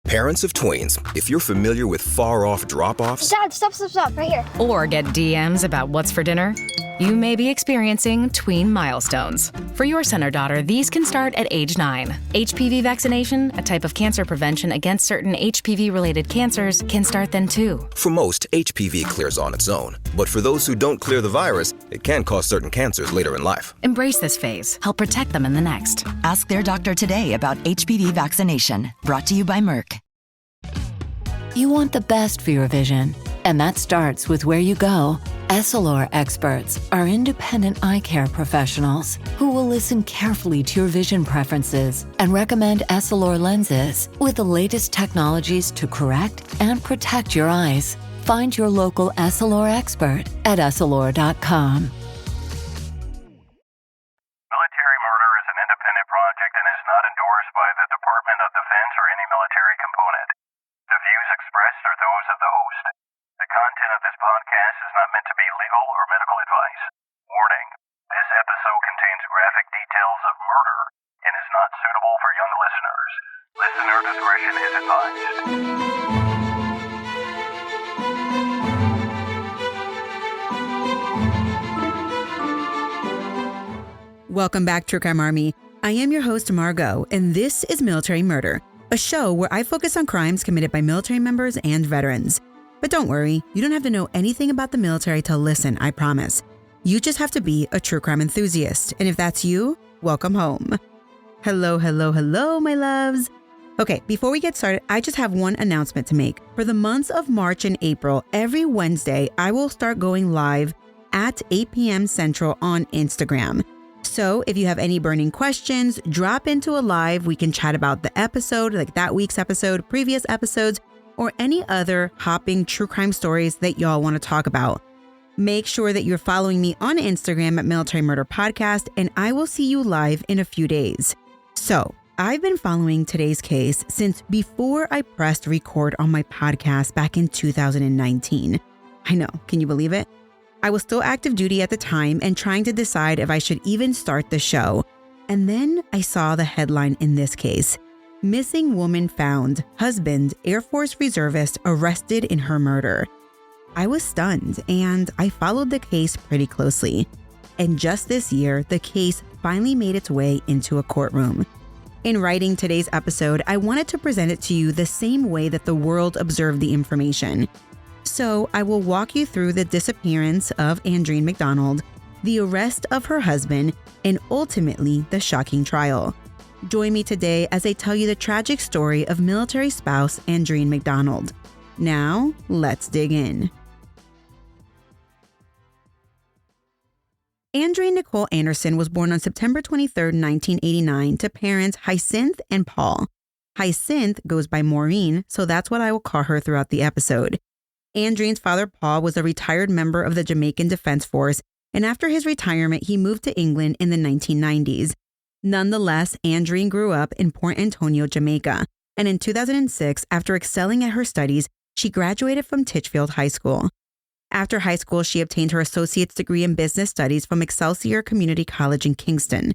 Parents of tweens, if you're familiar with far-off drop-offs... Dad, stop, right here. Or get DMs about what's for dinner, you may be experiencing tween milestones. For your son or daughter, these can start at age 9. HPV vaccination, a type of cancer prevention against certain HPV-related cancers, can start then too. For most, HPV clears on its own. But for those who don't clear the virus, it can cause certain cancers later in life. Embrace this phase. Help protect them in the next. Ask their doctor today about HPV vaccination. Brought to you by Merck. You want the best for your vision, and that starts with where you go. Essilor experts are independent eye care professionals who will listen carefully to your vision preferences and recommend Essilor lenses with the latest technologies to correct and protect your eyes. Find your local Essilor expert at Essilor.com. Military murder is an independent project and is not endorsed by the Department of Defense or any military component. The views expressed are those of the host. The content of this podcast is not meant to be legal or medical advice. Warning, this episode contains graphic details of murder and is not suitable for young listeners. Listener discretion is advised. Welcome back, True Crime Army. I am your host, Margot, and this is Military Murder, a show where I focus on crimes committed by military members and veterans. But don't worry, you don't have to know anything about the military to listen, I promise. You just have to be a true crime enthusiast, and if that's you, welcome home. Hello, my loves. Okay, before we get started, I just have one announcement to make. For the months of March and April, every Wednesday, I will start going live at 8 p.m. Central on Instagram. So if you have any burning questions, drop into a live. We can chat about the episode, like that week's episode, previous episodes, or any other hopping true crime stories that y'all want to talk about. Make sure that you're following me on Instagram at Military Murder Podcast, and I will see you live in a few days. So I've been following today's case since before I pressed record on my podcast back in 2019. I know, can you believe it? I was still active duty at the time and trying to decide if I should even start the show. And then I saw the headline in this case. Missing woman found, husband, Air Force reservist arrested in her murder. I was stunned and I followed the case pretty closely. And just this year, the case finally made its way into a courtroom. In writing today's episode, I wanted to present it to you the same way that the world observed the information. So I will walk you through the disappearance of Andreen McDonald, the arrest of her husband, and ultimately the shocking trial. Join me today as I tell you the tragic story of military spouse Andreen McDonald. Now, let's dig in. Andreen Nicole Anderson was born on September 23, 1989 to parents Hyacinth and Paul. Hyacinth goes by Maureen, so that's what I will call her throughout the episode. Andreen's father, Paul, was a retired member of the Jamaican Defense Force, and after his retirement, he moved to England in the 1990s. Nonetheless, Andreen grew up in Port Antonio, Jamaica, and in 2006, after excelling at her studies, she graduated from Titchfield High School. After high school, she obtained her associate's degree in business studies from Excelsior Community College in Kingston.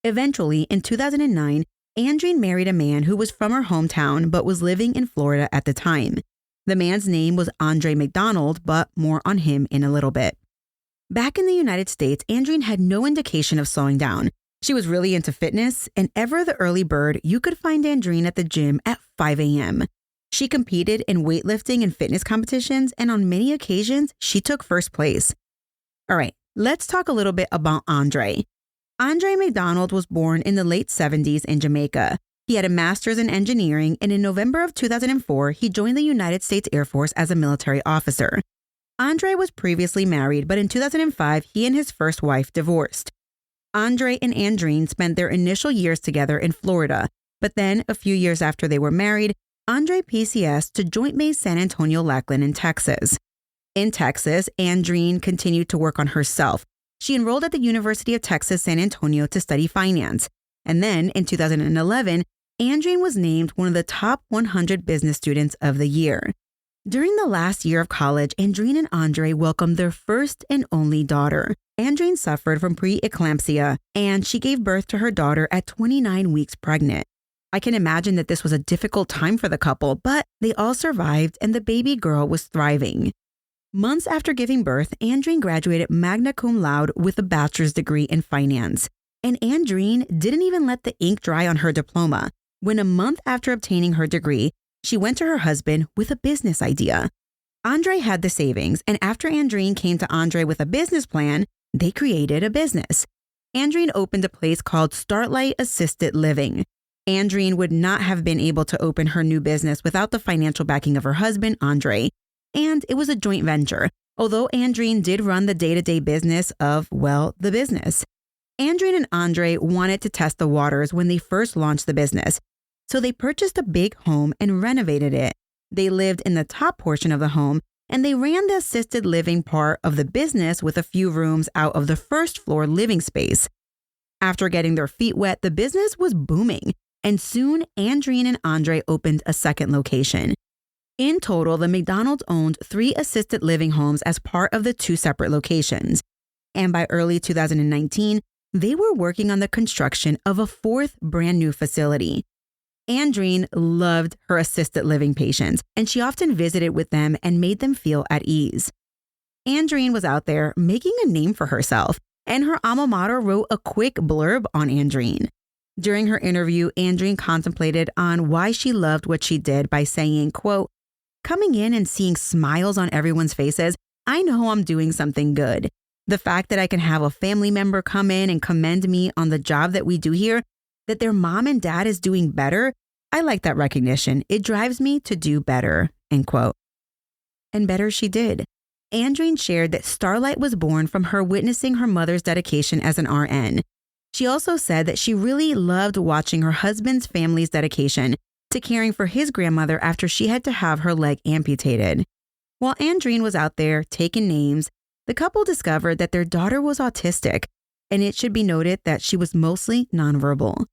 Eventually, in 2009, Andreen married a man who was from her hometown but was living in Florida at the time. The man's name was Andre McDonald, but more on him in a little bit. Back in the United States, Andreen had no indication of slowing down. She was really into fitness, and ever the early bird, you could find Andreen at the gym at 5 a.m. She competed in weightlifting and fitness competitions, and on many occasions, she took first place. All right, let's talk a little bit about Andre. Andre McDonald was born in the late 70s in Jamaica. He had a master's in engineering, and in November of 2004, he joined the United States Air Force as a military officer. Andre was previously married, but in 2005, he and his first wife divorced. Andre and Andreen spent their initial years together in Florida, but then, a few years after they were married, Andre PCS to Joint Base San Antonio Lackland in Texas. In Texas, Andreen continued to work on herself. She enrolled at the University of Texas San Antonio to study finance. And then, in 2011, Andreen was named one of the top 100 business students of the year. During the last year of college, Andreen and Andre welcomed their first and only daughter. Andreen suffered from preeclampsia, and she gave birth to her daughter at 29 weeks pregnant. I can imagine that this was a difficult time for the couple, but they all survived and the baby girl was thriving. Months after giving birth, Andreen graduated magna cum laude with a bachelor's degree in finance. And Andreen didn't even let the ink dry on her diploma when a month after obtaining her degree, she went to her husband with a business idea. Andre had the savings, and after Andreen came to Andre with a business plan, they created a business. Andreen opened a place called Starlight Assisted Living. Andreen would not have been able to open her new business without the financial backing of her husband, Andre. And it was a joint venture, although Andreen did run the day-to-day business of, well, the business. Andreen and Andre wanted to test the waters when they first launched the business. So they purchased a big home and renovated it. They lived in the top portion of the home, and they ran the assisted living part of the business with a few rooms out of the first floor living space. After getting their feet wet, the business was booming, and soon Andreen and Andre opened a second location. In total, the McDonalds owned 3 assisted living homes as part of the 2 separate locations. And by early 2019, they were working on the construction of a 4th brand new facility. Andreen loved her assisted living patients, and she often visited with them and made them feel at ease. Andreen was out there making a name for herself, and her alma mater wrote a quick blurb on Andreen. During her interview, Andreen contemplated on why she loved what she did by saying, quote, "Coming in and seeing smiles on everyone's faces, I know I'm doing something good. The fact that I can have a family member come in and commend me on the job that we do here, that their mom and dad is doing better, I like that recognition. It drives me to do better," end quote. And better she did. Andreen shared that Starlight was born from her witnessing her mother's dedication as an RN. She also said that she really loved watching her husband's family's dedication to caring for his grandmother after she had to have her leg amputated. While Andreen was out there taking names, the couple discovered that their daughter was autistic, and it should be noted that she was mostly nonverbal.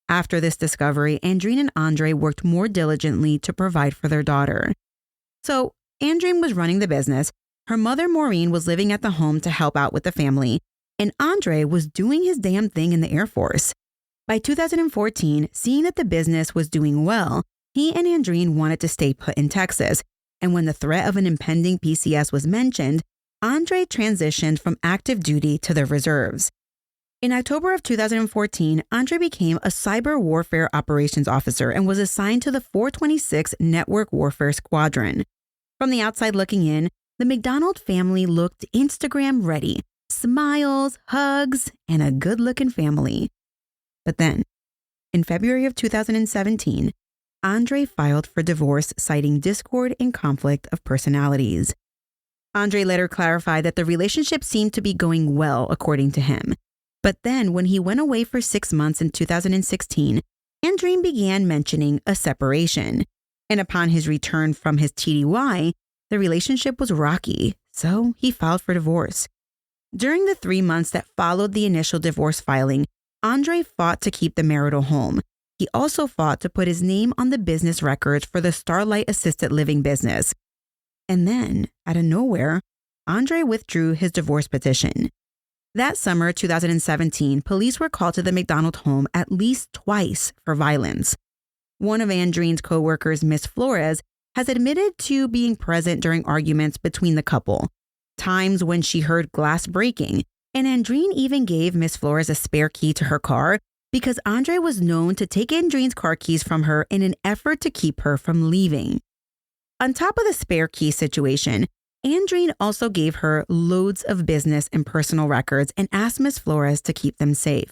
After this discovery, Andreen and Andre worked more diligently to provide for their daughter. So, Andreen was running the business, her mother Maureen was living at the home to help out with the family, and Andre was doing his damn thing in the Air Force. By 2014, seeing that the business was doing well, he and Andreen wanted to stay put in Texas, and when the threat of an impending PCS was mentioned, Andre transitioned from active duty to the reserves. In October of 2014, Andre became a cyber warfare operations officer and was assigned to the 426 Network Warfare Squadron. From the outside looking in, the McDonald family looked Instagram ready, smiles, hugs, and a good-looking family. But then, in February of 2017, Andre filed for divorce, citing discord and conflict of personalities. Andre later clarified that the relationship seemed to be going well, according to him. But then, when he went away for 6 months in 2016, Andreen began mentioning a separation. And upon his return from his TDY, the relationship was rocky, so he filed for divorce. During the 3 months that followed the initial divorce filing, Andre fought to keep the marital home. He also fought to put his name on the business records for the Starlight Assisted Living business. And then, out of nowhere, Andre withdrew his divorce petition. That summer, 2017, police were called to the McDonald home at least twice for violence. One of Andreen's co-workers, Miss Flores, has admitted to being present during arguments between the couple, times when she heard glass breaking, and Andreen even gave Miss Flores a spare key to her car because Andre was known to take Andreen's car keys from her in an effort to keep her from leaving. On top of the spare key situation, Andreen also gave her loads of business and personal records and asked Miss Flores to keep them safe.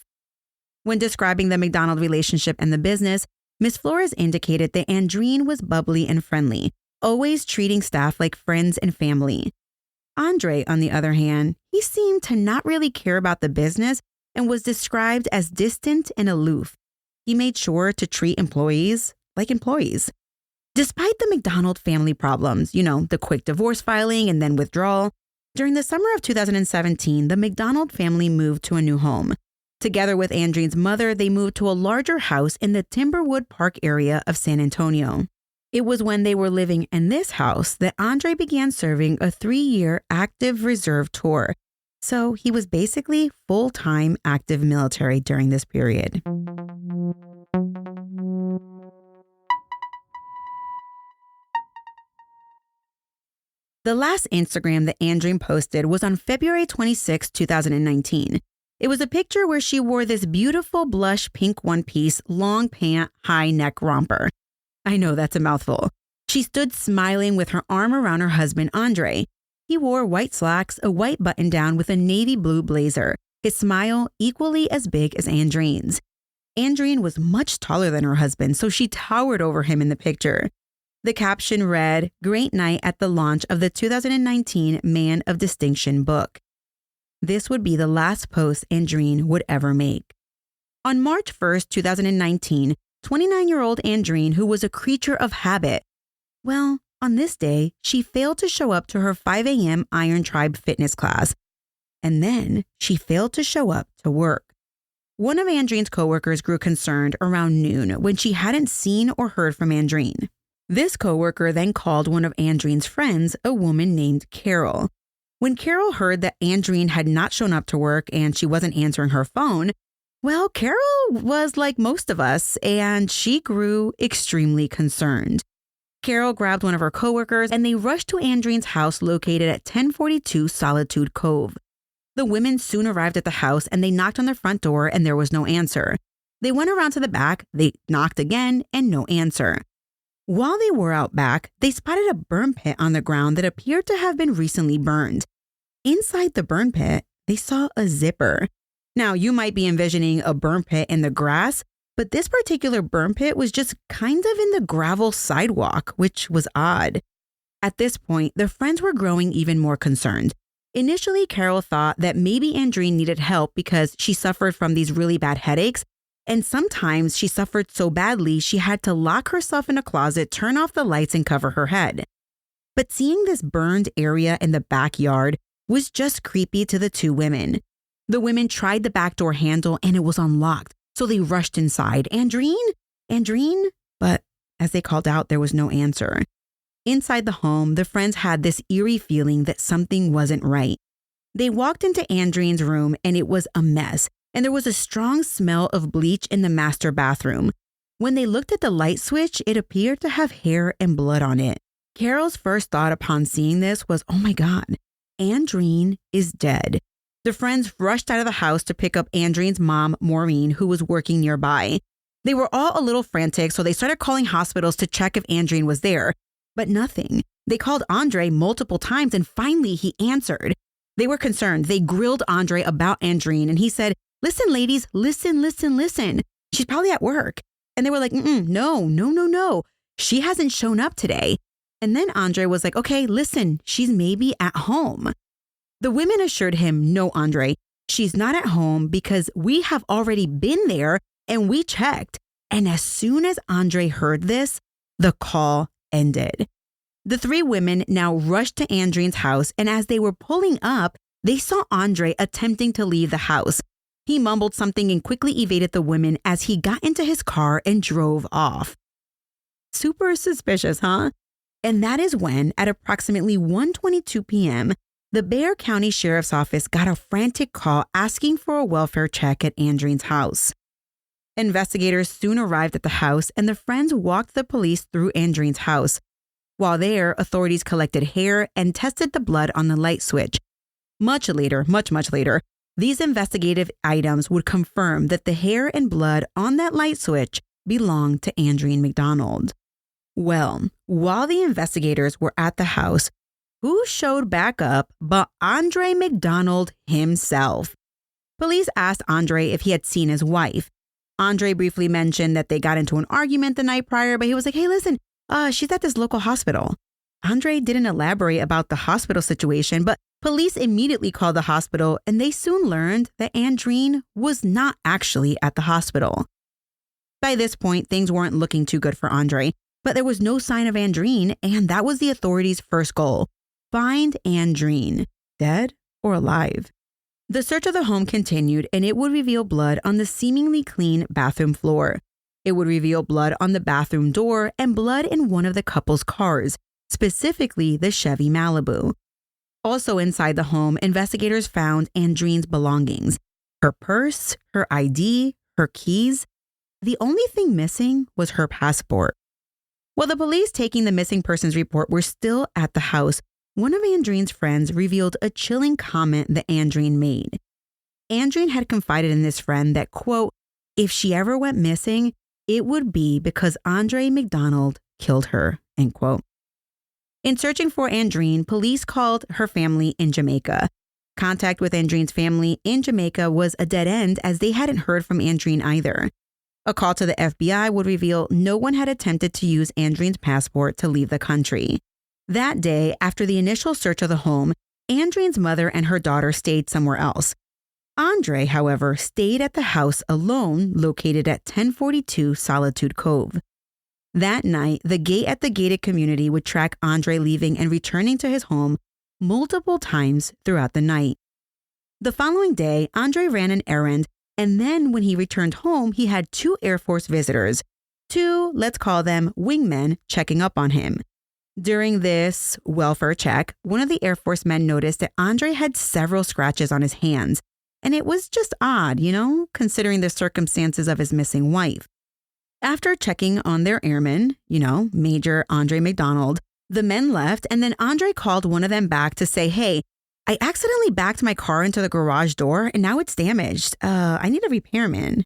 When describing the McDonald relationship and the business, Miss Flores indicated that Andreen was bubbly and friendly, always treating staff like friends and family. Andre, on the other hand, he seemed to not really care about the business and was described as distant and aloof. He made sure to treat employees like employees. Despite the McDonald family problems, the quick divorce filing and then withdrawal, during the summer of 2017, the McDonald family moved to a new home. Together with Andreen's mother, they moved to a larger house in the Timberwood Park area of San Antonio. It was when they were living in this house that Andre began serving a 3-year active reserve tour. So he was basically full-time active military during this period. The last Instagram that Andreen posted was on February 26, 2019. It was a picture where she wore this beautiful blush pink one-piece, long pant, high neck romper. I know that's a mouthful. She stood smiling with her arm around her husband, Andre. He wore white slacks, a white button-down with a navy blue blazer, his smile equally as big as Andreen's. Andreen was much taller than her husband, so she towered over him in the picture. The caption read, "Great night at the launch of the 2019 Man of Distinction book." This would be the last post Andreen would ever make. On March 1st, 2019, 29-year-old Andreen, who was a creature of habit, well, on this day, she failed to show up to her 5 a.m. Iron Tribe fitness class. And then she failed to show up to work. One of Andreen's coworkers grew concerned around noon when she hadn't seen or heard from Andreen. This coworker then called one of Andreen's friends, a woman named Carol. When Carol heard that Andreen had not shown up to work and she wasn't answering her phone, well, Carol was like most of us, and she grew extremely concerned. Carol grabbed one of her coworkers and they rushed to Andreen's house located at 1042 Solitude Cove. The women soon arrived at the house and they knocked on the front door and there was no answer. They went around to the back, they knocked again, and no answer. While they were out back, they spotted a burn pit on the ground that appeared to have been recently burned. Inside the burn pit, they saw a zipper. Now, you might be envisioning a burn pit in the grass, but this particular burn pit was just kind of in the gravel sidewalk, which was odd. At this point, the friends were growing even more concerned. Initially, Carol thought that maybe Andreen needed help because she suffered from these really bad headaches, and sometimes she suffered so badly she had to lock herself in a closet, turn off the lights, and cover her head. But seeing this burned area in the backyard was just creepy to the two women. The women tried the back door handle and it was unlocked, so they rushed inside. Andreen? Andreen? But as they called out, there was no answer. Inside the home, the friends had this eerie feeling that something wasn't right. They walked into Andreen's room and it was a mess, and there was a strong smell of bleach in the master bathroom. When they looked at the light switch, it appeared to have hair and blood on it. Carol's first thought upon seeing this was, oh my God, Andreen is dead. The friends rushed out of the house to pick up Andreen's mom, Maureen, who was working nearby. They were all a little frantic, so they started calling hospitals to check if Andreen was there. But nothing. They called Andre multiple times and finally he answered. They were concerned. They grilled Andre about Andreen and he said, "Listen, ladies, listen. She's probably at work." And they were like, no. She hasn't shown up today. And then Andre was like, okay, listen, she's maybe at home. The women assured him, no, Andre, she's not at home because we have already been there and we checked. And as soon as Andre heard this, the call ended. The three women now rushed to Andreen's house, and as they were pulling up, they saw Andre attempting to leave the house. He mumbled something and quickly evaded the women as he got into his car and drove off. Super suspicious, huh? And that is when, at approximately 1:22 p.m., the Bexar County Sheriff's Office got a frantic call asking for a welfare check at Andreen's house. Investigators soon arrived at the house and the friends walked the police through Andreen's house. While there, authorities collected hair and tested the blood on the light switch. Much later, these investigative items would confirm that the hair and blood on that light switch belonged to Andreen McDonald. Well, while the investigators were at the house, who showed back up but Andre McDonald himself? Police asked Andre if he had seen his wife. Andre briefly mentioned that they got into an argument the night prior, but he was like, hey, listen, she's at this local hospital. Andre didn't elaborate about the hospital situation, but police immediately called the hospital and they soon learned that Andreen was not actually at the hospital. By this point, things weren't looking too good for Andre, but there was no sign of Andreen, and that was the authorities' first goal: find Andreen, dead or alive. The search of the home continued, and it would reveal blood on the seemingly clean bathroom floor. It would reveal blood on the bathroom door and blood in one of the couple's cars, specifically the Chevy Malibu. Also inside the home, investigators found Andreen's belongings: her purse, her ID, her keys. The only thing missing was her passport. While the police taking the missing persons report were still at the house, one of Andreen's friends revealed a chilling comment that Andreen made. Andreen had confided in this friend that, quote, if she ever went missing, it would be because Andre McDonald killed her, end quote. In searching for Andreen, police called her family in Jamaica. Contact with Andreen's family in Jamaica was a dead end as they hadn't heard from Andreen either. A call to the FBI would reveal no one had attempted to use Andreen's passport to leave the country. That day, after the initial search of the home, Andreen's mother and her daughter stayed somewhere else. Andre, however, stayed at the house alone located at 1042 Solitude Cove. That night, the gate at the gated community would track Andre leaving and returning to his home multiple times throughout the night. The following day, Andre ran an errand, and then when he returned home, he had 2 Air Force visitors, 2, let's call them wingmen, checking up on him. During this welfare check, one of the Air Force men noticed that Andre had several scratches on his hands, and it was just odd, considering the circumstances of his missing wife. After checking on their airman, Major Andre McDonald, the men left, and then Andre called one of them back to say, hey, I accidentally backed my car into the garage door and now it's damaged. I need a repairman.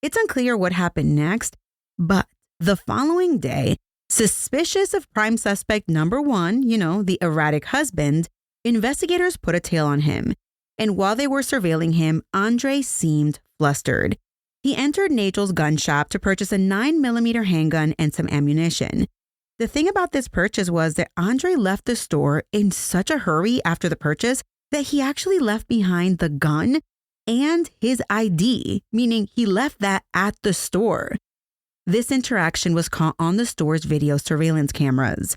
It's unclear what happened next, but the following day, suspicious of prime suspect number 1, the erratic husband, investigators put a tail on him. And while they were surveilling him, Andre seemed flustered. He entered Nagel's gun shop to purchase a 9mm handgun and some ammunition. The thing about this purchase was that Andre left the store in such a hurry after the purchase that he actually left behind the gun and his ID, meaning he left that at the store. This interaction was caught on the store's video surveillance cameras.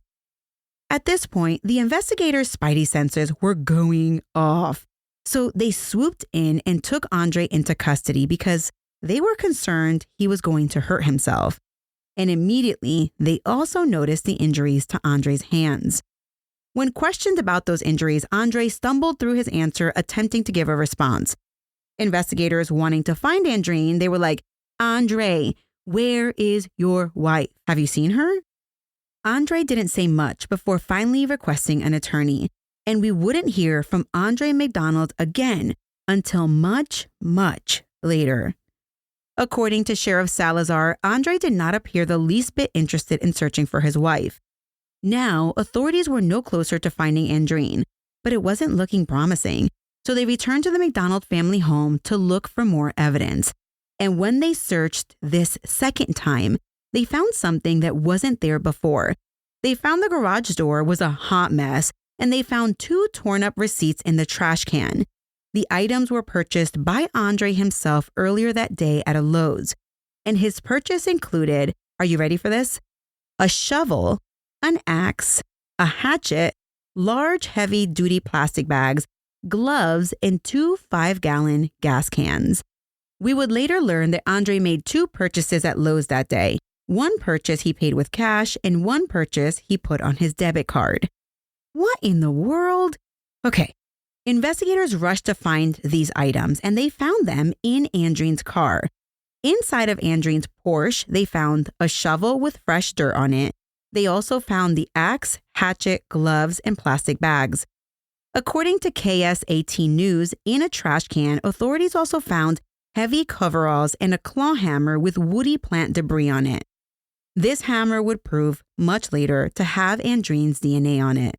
At this point, the investigators' spidey senses were going off. So they swooped in and took Andre into custody because they were concerned he was going to hurt himself. And immediately, they also noticed the injuries to Andre's hands. When questioned about those injuries, Andre stumbled through his answer, attempting to give a response. Investigators wanting to find Andreen, they were like, Andre, where is your wife? Have you seen her? Andre didn't say much before finally requesting an attorney. And we wouldn't hear from Andre McDonald again until much, much later. According to Sheriff Salazar, Andre did not appear the least bit interested in searching for his wife. Now, authorities were no closer to finding Andreen, but it wasn't looking promising, so they returned to the McDonald family home to look for more evidence. And when they searched this second time, they found something that wasn't there before. They found the garage door was a hot mess, and they found 2 torn-up receipts in the trash can. The items were purchased by Andre himself earlier that day at a Lowe's, and his purchase included, are you ready for this? A shovel, an axe, a hatchet, large heavy-duty plastic bags, gloves, and 2 5-gallon gas cans. We would later learn that Andre made 2 purchases at Lowe's that day. One purchase he paid with cash, and one purchase he put on his debit card. What in the world? Okay. Investigators rushed to find these items, and they found them in Andreen's car. Inside of Andreen's Porsche, they found a shovel with fresh dirt on it. They also found the axe, hatchet, gloves, and plastic bags. According to KS18 News, in a trash can, authorities also found heavy coveralls and a claw hammer with woody plant debris on it. This hammer would prove much later to have Andreen's DNA on it.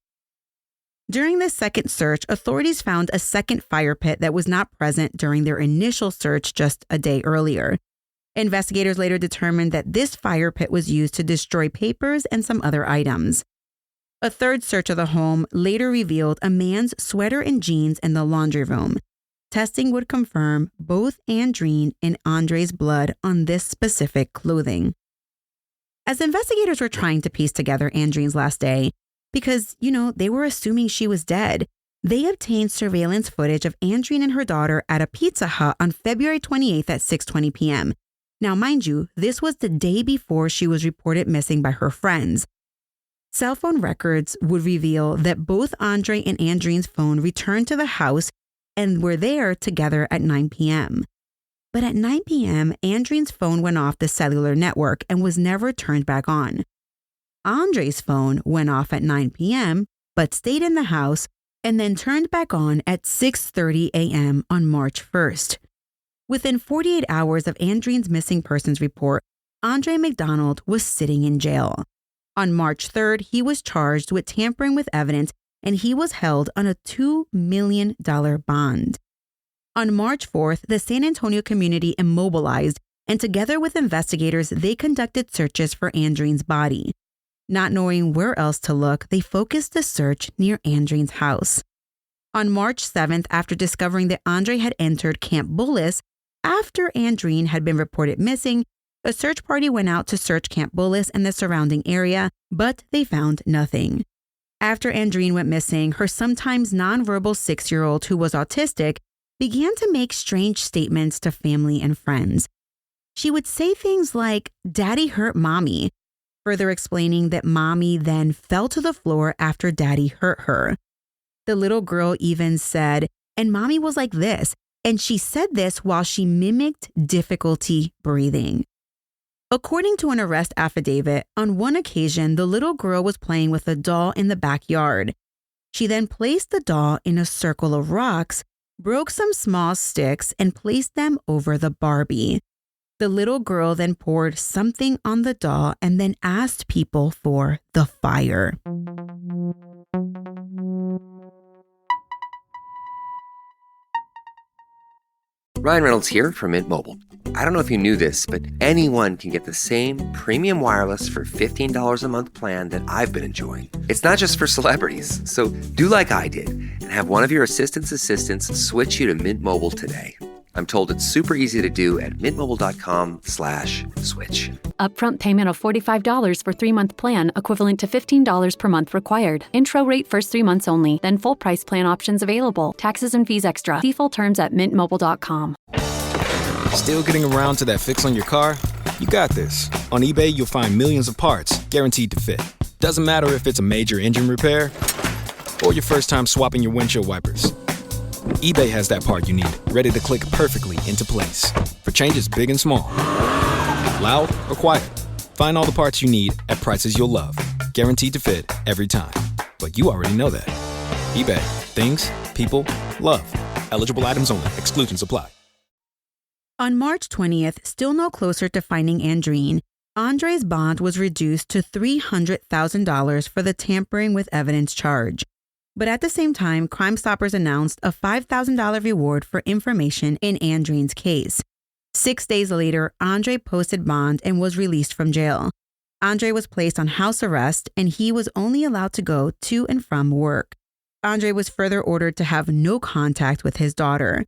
During the second search, authorities found a second fire pit that was not present during their initial search just a day earlier. Investigators later determined that this fire pit was used to destroy papers and some other items. A third search of the home later revealed a man's sweater and jeans in the laundry room. Testing would confirm both Andreen and Andre's blood on this specific clothing. As investigators were trying to piece together Andreen's last day, because, they were assuming she was dead, they obtained surveillance footage of Andreen and her daughter at a Pizza Hut on February 28th at 6:20 p.m. Now, mind you, this was the day before she was reported missing by her friends. Cell phone records would reveal that both Andre and Andreen's phone returned to the house and were there together at 9 p.m. But at 9 p.m., Andreen's phone went off the cellular network and was never turned back on. Andre's phone went off at 9 p.m., but stayed in the house and then turned back on at 6:30 a.m. on March 1st. Within 48 hours of Andreen's missing persons report, Andre McDonald was sitting in jail. On March 3rd, he was charged with tampering with evidence and he was held on a $2 million bond. On March 4th, the San Antonio community immobilized, and together with investigators, they conducted searches for Andreen's body. Not knowing where else to look, they focused the search near Andreen's house. On March 7th, after discovering that Andre had entered Camp Bullis, after Andreen had been reported missing, a search party went out to search Camp Bullis and the surrounding area, but they found nothing. After Andreen went missing, her sometimes nonverbal 6-year-old who was autistic began to make strange statements to family and friends. She would say things like, "Daddy hurt mommy," further explaining that mommy then fell to the floor after daddy hurt her. The little girl even said, "And mommy was like this," and she said this while she mimicked difficulty breathing. According to an arrest affidavit, on one occasion, the little girl was playing with a doll in the backyard. She then placed the doll in a circle of rocks, broke some small sticks, and placed them over the Barbie. The little girl then poured something on the doll and then asked people for the fire. Ryan Reynolds here from Mint Mobile. I don't know if you knew this, but anyone can get the same premium wireless for $15 a month plan that I've been enjoying. It's not just for celebrities. So do like I did and have one of your assistants switch you to Mint Mobile today. I'm told it's super easy to do at mintmobile.com/switch. Upfront payment of $45 for 3-month plan, equivalent to $15 per month required. Intro rate first 3 months only, then full price plan options available. Taxes and fees extra. See full terms at mintmobile.com. Still getting around to that fix on your car? You got this. On eBay, you'll find millions of parts guaranteed to fit. Doesn't matter if it's a major engine repair or your first time swapping your windshield wipers. eBay has that part you need, ready to click perfectly into place. For changes big and small. Loud or quiet. Find all the parts you need at prices you'll love. Guaranteed to fit every time. But you already know that. eBay. Things, people, love. Eligible items only. Exclusions apply. On March 20th, still no closer to finding Andreen, Andre's bond was reduced to $300,000 for the tampering with evidence charge. But at the same time, Crime Stoppers announced a $5,000 reward for information in Andreen's case. 6 days later, Andre posted bond and was released from jail. Andre was placed on house arrest and he was only allowed to go to and from work. Andre was further ordered to have no contact with his daughter.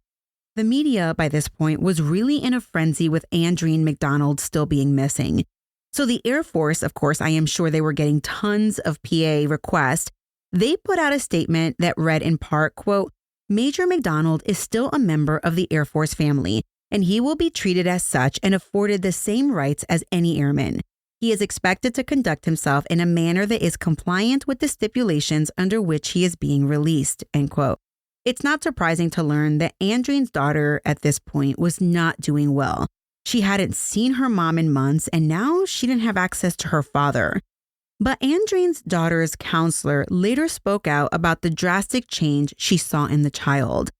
The media, by this point, was really in a frenzy with Andreen McDonald still being missing. So the Air Force, of course, I am sure they were getting tons of PA requests. They put out a statement that read in part, quote, "Major McDonald is still a member of the Air Force family, and he will be treated as such and afforded the same rights as any airman. He is expected to conduct himself in a manner that is compliant with the stipulations under which he is being released," end quote. It's not surprising to learn that Andreen's daughter at this point was not doing well. She hadn't seen her mom in months, and now she didn't have access to her father. But Andreen's daughter's counselor later spoke out about the drastic change she saw in the child.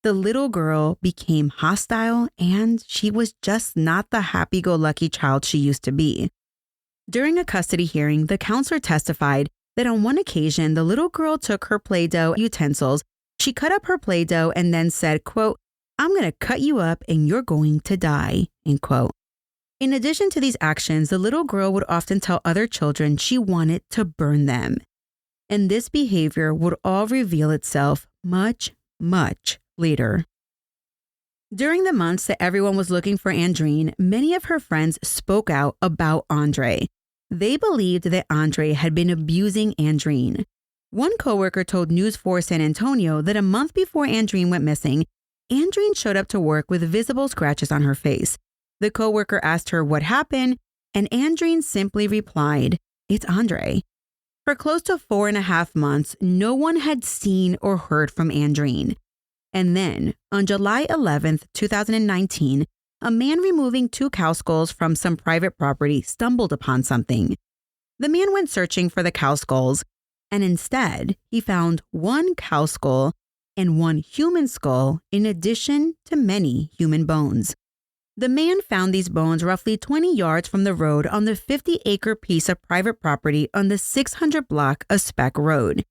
The little girl became hostile, and she was just not the happy-go-lucky child she used to be. During a custody hearing, the counselor testified that on one occasion, the little girl took her Play-Doh utensils. She cut up her Play-Doh and then said, quote, "I'm going to cut you up and you're going to die," end quote. In addition to these actions, the little girl would often tell other children she wanted to burn them. And this behavior would all reveal itself much, much later. During the months that everyone was looking for Andreen, many of her friends spoke out about Andre. They believed that Andre had been abusing Andreen. One coworker told News 4 San Antonio that a month before Andreen went missing, Andreen showed up to work with visible scratches on her face. The coworker asked her what happened, and Andreen simply replied, "It's Andre." For close to 4.5 months, no one had seen or heard from Andreen. And then, on July 11th, 2019, a man removing 2 cow skulls from some private property stumbled upon something. The man went searching for the cow skulls. and instead he found one cow skull and one human skull in addition to many human bones. The man found these bones roughly 20 yards from the road on the 50-acre piece of private property on the 600 block of Speck Road.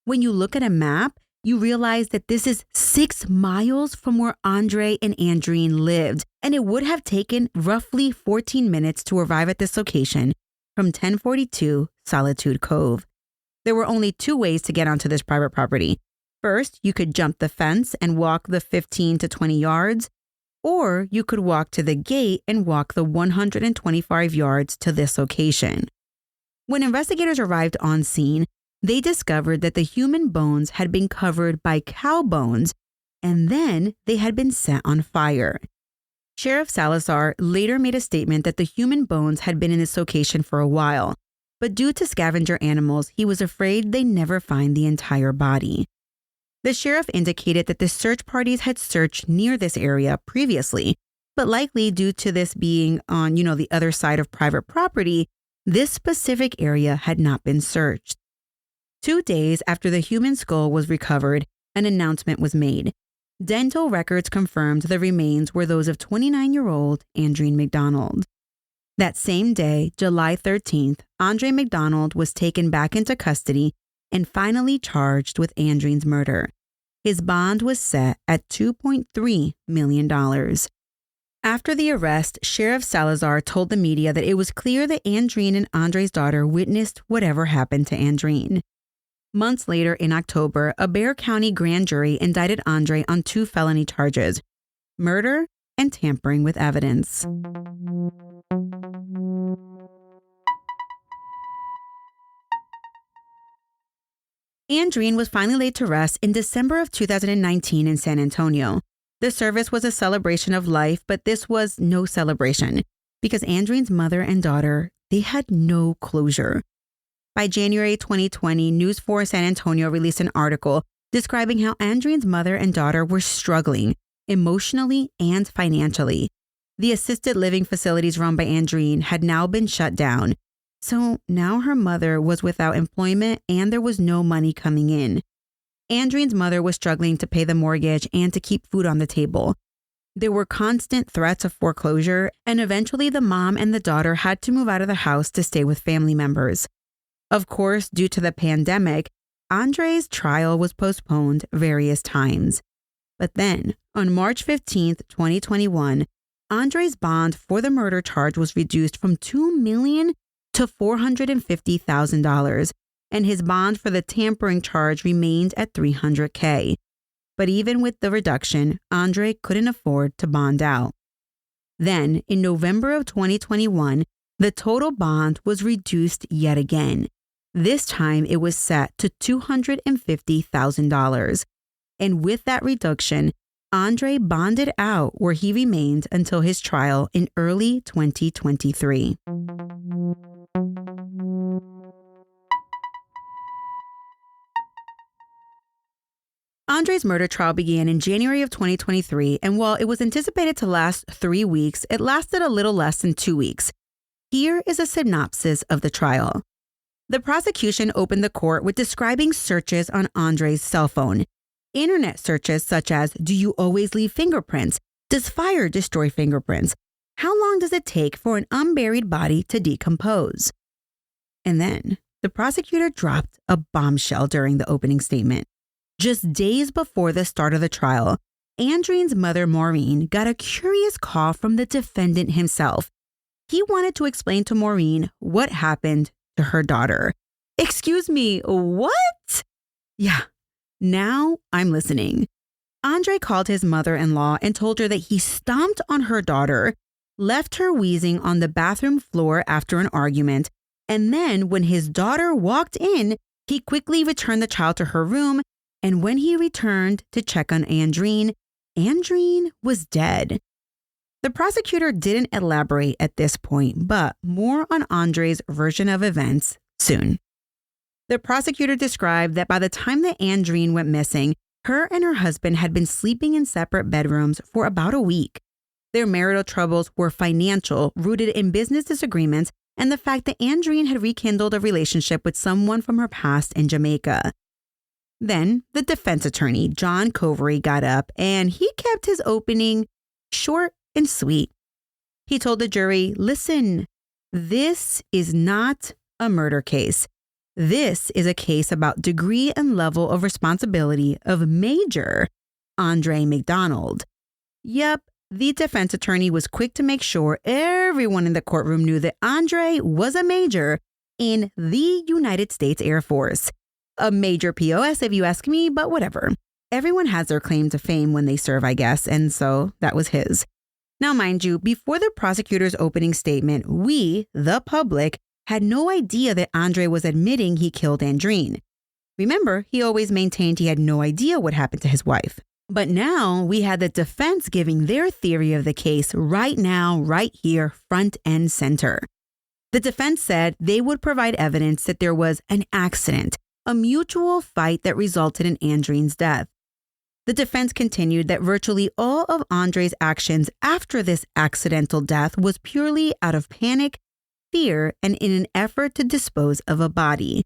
When you look at a map, you realize that this is 6 miles from where Andre and Andreen lived, and it would have taken roughly 14 minutes to arrive at this location from 1042 Solitude Cove. There were only 2 ways to get onto this private property. First, you could jump the fence and walk the 15 to 20 yards, or you could walk to the gate and walk the 125 yards to this location. When investigators arrived on scene, they discovered that the human bones had been covered by cow bones, and then they had been set on fire. Sheriff Salazar later made a statement that the human bones had been in this location for a while, but due to scavenger animals, he was afraid they'd never find the entire body. The sheriff indicated that the search parties had searched near this area previously, but likely due to this being on, the other side of private property, this specific area had not been searched. 2 days after the human skull was recovered, an announcement was made. Dental records confirmed the remains were those of 29-year-old Andreen McDonald. That same day, July 13th, Andre McDonald was taken back into custody and finally charged with Andreen's murder. His bond was set at $2.3 million. After the arrest, Sheriff Salazar told the media that it was clear that Andreen and Andre's daughter witnessed whatever happened to Andreen. Months later, in October, a Bexar County grand jury indicted Andre on 2 felony charges: murder and tampering with evidence. Andreen was finally laid to rest in December of 2019 in San Antonio. The service was a celebration of life, but this was no celebration because Andreen's mother and daughter, they had no closure. By January 2020, News 4 San Antonio released an article describing how Andreen's mother and daughter were struggling emotionally and financially. The assisted living facilities run by Andreen had now been shut down. So now her mother was without employment and there was no money coming in. Andreen's mother was struggling to pay the mortgage and to keep food on the table. There were constant threats of foreclosure, and eventually the mom and the daughter had to move out of the house to stay with family members. Of course, due to the pandemic, Andre's trial was postponed various times. But then, on March 15th, 2021, Andre's bond for the murder charge was reduced from $2 million to $450,000, and his bond for the tampering charge remained at $300K. But even with the reduction, Andre couldn't afford to bond out. Then, in November of 2021, the total bond was reduced yet again. This time it was set to $250,000. And with that reduction, Andre bonded out where he remained until his trial in early 2023. Andre's murder trial began in January of 2023, and while it was anticipated to last 3 weeks, it lasted a little less than 2 weeks. Here is a synopsis of the trial. The prosecution opened the court with describing searches on Andre's cell phone. Internet searches such as, do you always leave fingerprints? Does fire destroy fingerprints? How long does it take for an unburied body to decompose? And then the prosecutor dropped a bombshell during the opening statement. Just days before the start of the trial, Andreen's mother, Maureen, got a curious call from the defendant himself. He wanted to explain to Maureen what happened to her daughter. Excuse me, what? Yeah, now I'm listening. Andre called his mother-in-law and told her that he stomped on her daughter, left her wheezing on the bathroom floor after an argument, and then when his daughter walked in, he quickly returned the child to her room, and when he returned to check on Andreen, Andreen was dead. The prosecutor didn't elaborate at this point, but more on Andre's version of events soon. The prosecutor described that by the time that Andreen went missing, her and her husband had been sleeping in separate bedrooms for about a week. Their marital troubles were financial, rooted in business disagreements, and the fact that Andreen had rekindled a relationship with someone from her past in Jamaica. Then the defense attorney, John Covery, got up and he kept his opening short and sweet. He told the jury, listen, this is not a murder case. This is a case about degree and level of responsibility of Major Andre McDonald. Yep, the defense attorney was quick to make sure everyone in the courtroom knew that Andre was a major in the United States Air Force. A major POS if you ask me, but whatever. Everyone has their claim to fame when they serve, I guess, and so that was his. Now, mind you, before the prosecutor's opening statement, we, the public, had no idea that Andre was admitting he killed Andreen. Remember, he always maintained he had no idea what happened to his wife. But now we had the defense giving their theory of the case right now, right here, front and center. The defense said they would provide evidence that there was an accident, a mutual fight that resulted in Andreen's death. The defense continued that virtually all of Andre's actions after this accidental death was purely out of panic, fear, and in an effort to dispose of a body.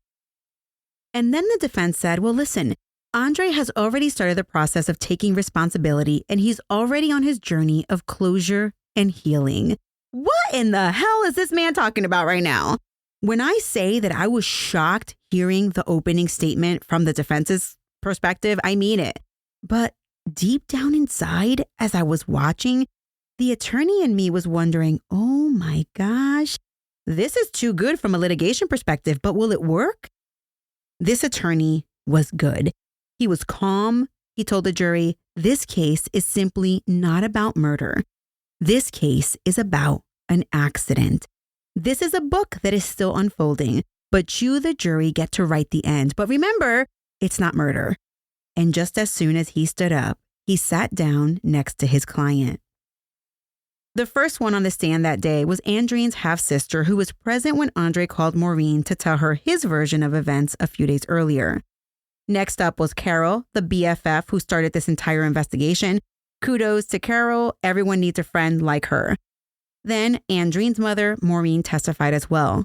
And then the defense said, well, listen, Andre has already started the process of taking responsibility, and he's already on his journey of closure and healing. What in the hell is this man talking about right now? When I say that I was shocked hearing the opening statement from the defense's perspective, I mean it. But deep down inside, as I was watching, the attorney in me was wondering, oh my gosh, this is too good from a litigation perspective, but will it work? This attorney was good. He was calm. He told the jury, this case is simply not about murder. This case is about an accident. This is a book that is still unfolding, but you, the jury, get to write the end. But remember, it's not murder. And just as soon as he stood up, he sat down next to his client. The first one on the stand that day was Andreen's half-sister, who was present when Andre called Maureen to tell her his version of events a few days earlier. Next up was Carol, the BFF who started this entire investigation. Kudos to Carol. Everyone needs a friend like her. Then Andreen's mother, Maureen, testified as well.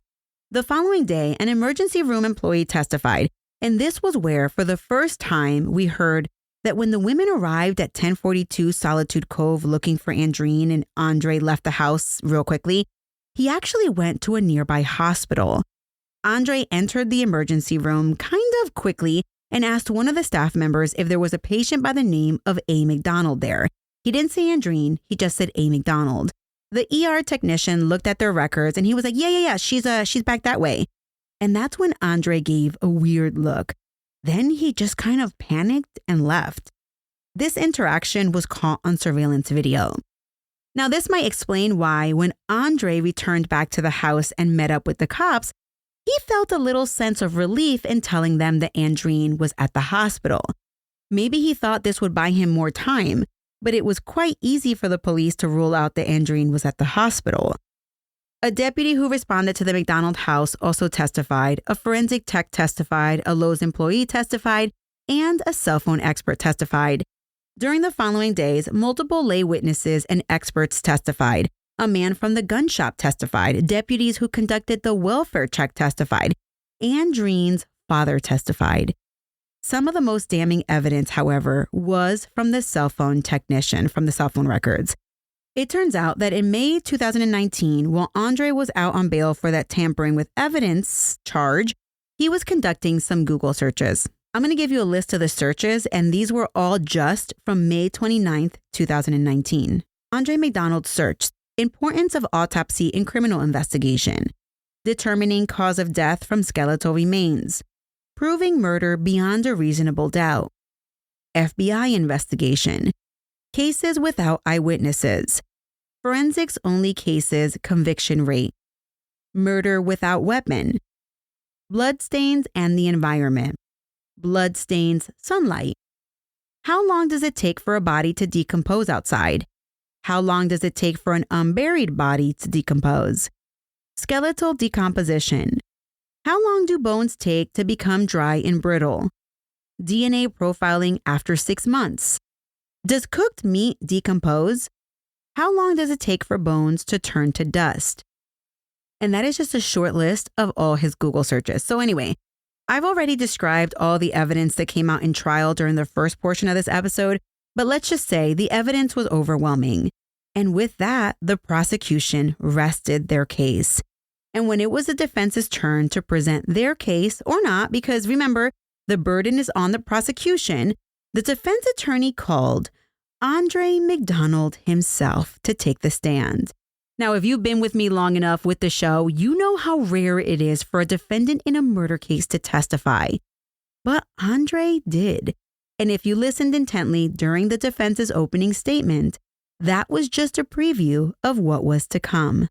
The following day, an emergency room employee testified, and this was where, for the first time, we heard that when the women arrived at 1042 Solitude Cove looking for Andreen and Andre left the house real quickly, he actually went to a nearby hospital. Andre entered the emergency room kind of quickly and asked one of the staff members if there was a patient by the name of A. McDonald there. He didn't say Andreen, he just said A. McDonald. The ER technician looked at their records and he was like, yeah, she's back that way. And that's when Andre gave a weird look. Then he just kind of panicked and left. This interaction was caught on surveillance video. Now, this might explain why when Andre returned back to the house and met up with the cops, he felt a little sense of relief in telling them that Andreen was at the hospital. Maybe he thought this would buy him more time, but it was quite easy for the police to rule out that Andreen was at the hospital. A deputy who responded to the McDonald house also testified, a forensic tech testified, a Lowe's employee testified, and a cell phone expert testified. During the following days, multiple lay witnesses and experts testified. A man from the gun shop testified. Deputies who conducted the welfare check testified. Andreen's father testified. Some of the most damning evidence, however, was from the cell phone technician from the cell phone records. It turns out that in May 2019, while Andre was out on bail for that tampering with evidence charge, he was conducting some Google searches. I'm going to give you a list of the searches, and these were all just from May 29th, 2019. Andre McDonald searched importance of autopsy in criminal investigation, determining cause of death from skeletal remains, proving murder beyond a reasonable doubt, FBI investigation, cases without eyewitnesses, forensics only cases conviction rate, murder without weapon, bloodstains and the environment, bloodstains, sunlight. How long does it take for a body to decompose outside? How long does it take for an unburied body to decompose? Skeletal decomposition. How long do bones take to become dry and brittle? DNA profiling after 6 months. Does cooked meat decompose? How long does it take for bones to turn to dust? And that is just a short list of all his Google searches. So anyway, I've already described all the evidence that came out in trial during the first portion of this episode, but let's just say the evidence was overwhelming. And with that, the prosecution rested their case. And when it was the defense's turn to present their case, or not, because remember, the burden is on the prosecution, the defense attorney called Andre McDonald himself to take the stand. Now, if you've been with me long enough with the show, you know how rare it is for a defendant in a murder case to testify. But Andre did. And if you listened intently during the defense's opening statement, that was just a preview of what was to come.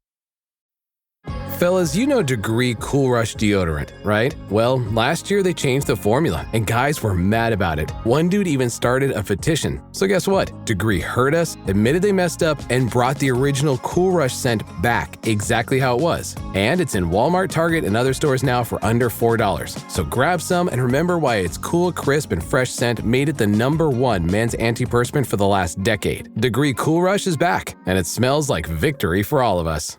Fellas, you know Degree Cool Rush deodorant, right? Well, last year they changed the formula, and guys were mad about it. One dude even started a petition. So guess what? Degree heard us, admitted they messed up, and brought the original Cool Rush scent back exactly how it was. And it's in Walmart, Target, and other stores now for under $4. So grab some and remember why its cool, crisp, and fresh scent made it the #1 men's antiperspirant for the last decade. Degree Cool Rush is back, and it smells like victory for all of us.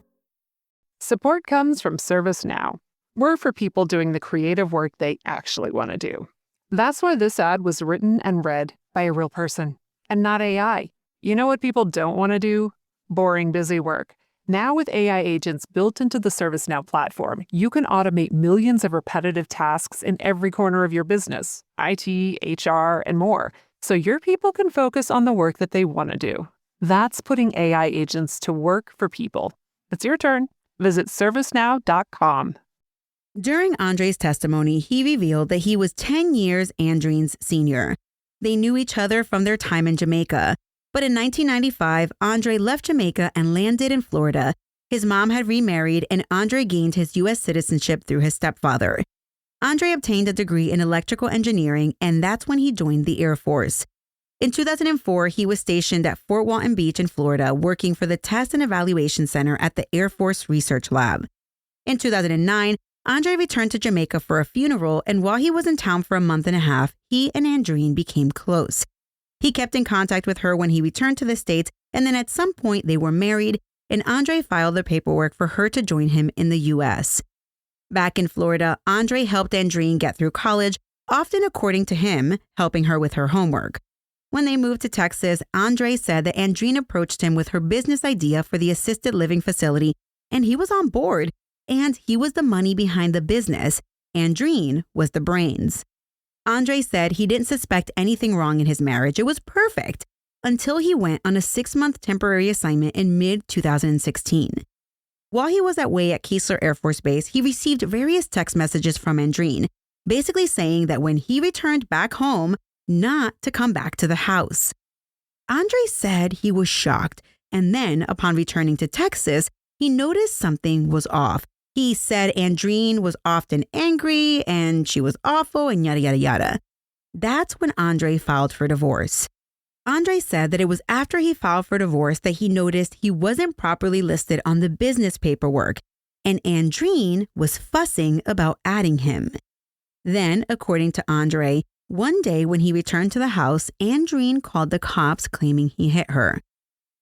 Support comes from ServiceNow. We're for people doing the creative work they actually want to do. That's why this ad was written and read by a real person and not AI. You know what people don't want to do? Boring, busy work. Now with AI agents built into the ServiceNow platform, you can automate millions of repetitive tasks in every corner of your business, IT, HR, and more, so your people can focus on the work that they want to do. That's putting AI agents to work for people. It's your turn. Visit servicenow.com. During Andre's testimony, he revealed that he was 10 years Andreen's senior. They knew each other from their time in Jamaica. But in 1995, Andre left Jamaica and landed in Florida. His mom had remarried, and Andre gained his U.S. citizenship through his stepfather. Andre obtained a degree in electrical engineering, and that's when he joined the Air Force. In 2004, he was stationed at Fort Walton Beach in Florida, working for the Test and Evaluation Center at the Air Force Research Lab. In 2009, Andre returned to Jamaica for a funeral, and while he was in town for a month and a half, he and Andreen became close. He kept in contact with her when he returned to the States, and then at some point they were married, and Andre filed the paperwork for her to join him in the U.S. Back in Florida, Andre helped Andreen get through college, often according to him, helping her with her homework. When they moved to Texas, Andre said that Andreen approached him with her business idea for the assisted living facility, and he was on board, and he was the money behind the business. Andreen was the brains. Andre said he didn't suspect anything wrong in his marriage. It was perfect until he went on a 6-month temporary assignment in mid-2016. While he was away at Keesler Air Force Base, he received various text messages from Andreen, basically saying that when he returned back home, not to come back to the house. Andre said he was shocked, and then upon returning to Texas, he noticed something was off. He said Andreen was often angry and she was awful and yada, yada, yada. That's when Andre filed for divorce. Andre said that it was after he filed for divorce that he noticed he wasn't properly listed on the business paperwork, and Andreen was fussing about adding him. Then, according to Andre, one day when he returned to the house, Andreen called the cops claiming he hit her.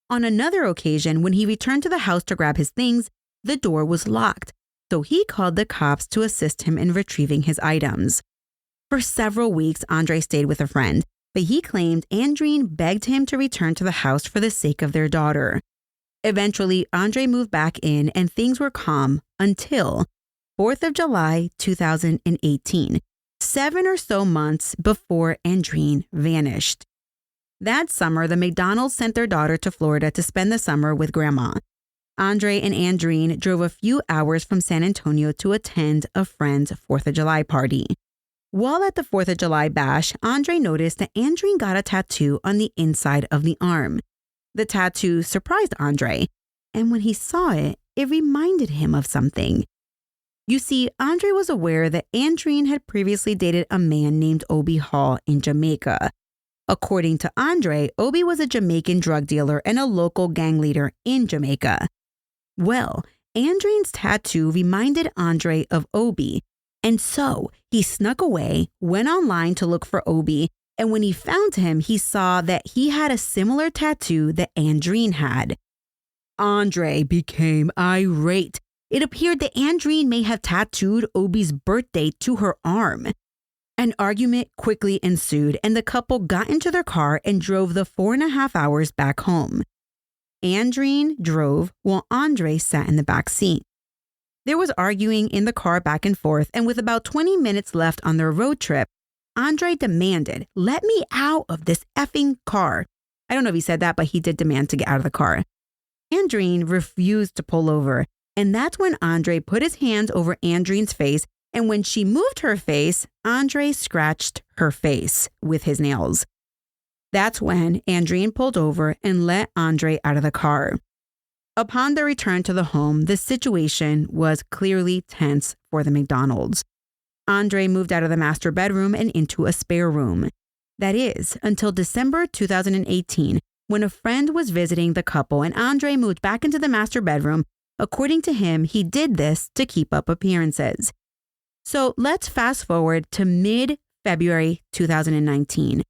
On another occasion, when he returned to the house to grab his things, the door was locked, so he called the cops to assist him in retrieving his items. For several weeks, Andre stayed with a friend, but he claimed Andreen begged him to return to the house for the sake of their daughter. Eventually, Andre moved back in and things were calm until 4th of July, 2018. 7 or so months before Andreen vanished. That summer, the McDonalds sent their daughter to Florida to spend the summer with Grandma. Andre and Andreen drove a few hours from San Antonio to attend a friend's 4th of July party. While at the 4th of July bash, Andre noticed that Andreen got a tattoo on the inside of the arm. The tattoo surprised Andre, and when he saw it, it reminded him of something. You see, Andre was aware that Andreen had previously dated a man named Obi Hall in Jamaica. According to Andre, Obi was a Jamaican drug dealer and a local gang leader in Jamaica. Well, Andreen's tattoo reminded Andre of Obi, and so he snuck away, went online to look for Obi, and when he found him, he saw that he had a similar tattoo that Andreen had. Andre became irate. It appeared that Andreen may have tattooed Obi's birthday to her arm. An argument quickly ensued, and the couple got into their car and drove the 4.5 hours back home. Andreen drove while Andre sat in the back seat. There was arguing in the car back and forth, and with about 20 minutes left on their road trip, Andre demanded, "Let me out of this effing car." I don't know if he said that, but he did demand to get out of the car. Andreen refused to pull over, and that's when Andre put his hands over Andreen's face, and when she moved her face, Andre scratched her face with his nails. That's when Andreen pulled over and let Andre out of the car. Upon their return to the home, the situation was clearly tense for the McDonalds. Andre moved out of the master bedroom and into a spare room. That is, until December 2018, when a friend was visiting the couple and Andre moved back into the master bedroom. According to him, he did this to keep up appearances. So let's fast forward to mid-February 2019.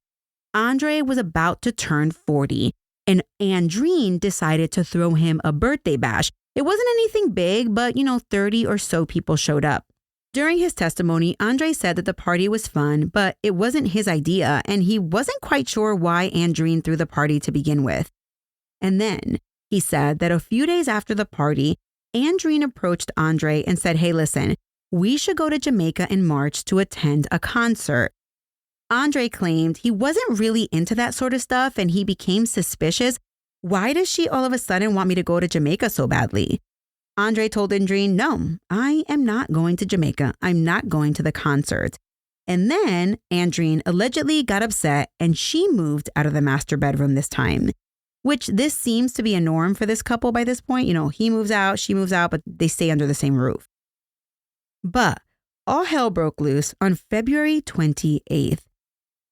Andre was about to turn 40, and Andreen decided to throw him a birthday bash. It wasn't anything big, but 30 or so people showed up. During his testimony, Andre said that the party was fun, but it wasn't his idea, and he wasn't quite sure why Andreen threw the party to begin with. And then he said that a few days after the party, Andreen approached Andre and said, "Hey, listen, we should go to Jamaica in March to attend a concert." Andre claimed he wasn't really into that sort of stuff, and he became suspicious. Why does she all of a sudden want me to go to Jamaica so badly? Andre told Andreen, "No, I am not going to Jamaica. I'm not going to the concert." And then Andreen allegedly got upset and she moved out of the master bedroom this time, which this seems to be a norm for this couple by this point. He moves out, she moves out, but they stay under the same roof. But all hell broke loose on February 28th.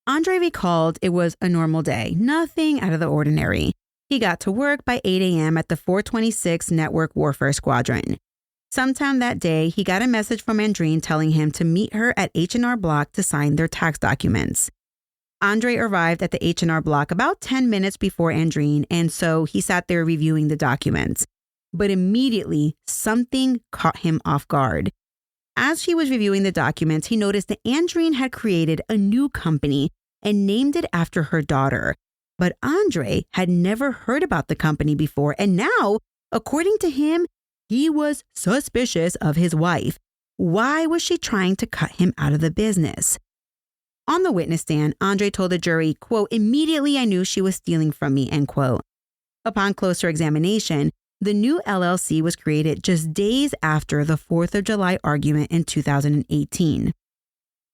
Andre recalled it was a normal day, nothing out of the ordinary. He got to work by 8 a.m. at the 426 Network Warfare Squadron. Sometime that day, he got a message from Andreen telling him to meet her at H&R Block to sign their tax documents. Andre arrived at the H&R Block about 10 minutes before Andreen, and so he sat there reviewing the documents. But immediately, something caught him off guard. As he was reviewing the documents, he noticed that Andreen had created a new company and named it after her daughter. But Andre had never heard about the company before, and now, according to him, he was suspicious of his wife. Why was she trying to cut him out of the business? On the witness stand, Andre told the jury, quote, "Immediately I knew she was stealing from me," end quote. Upon closer examination, the new LLC was created just days after the 4th of July argument in 2018.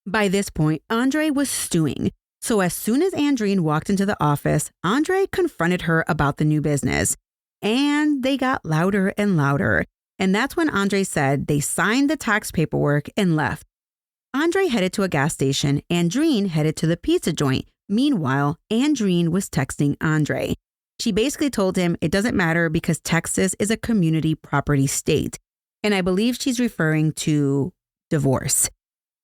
By this point, Andre was stewing. So as soon as Andreen walked into the office, Andre confronted her about the new business. And they got louder and louder. And that's when Andre said they signed the tax paperwork and left. Andre headed to a gas station. Andreen headed to the pizza joint. Meanwhile, Andreen was texting Andre. She basically told him it doesn't matter because Texas is a community property state. And I believe she's referring to divorce.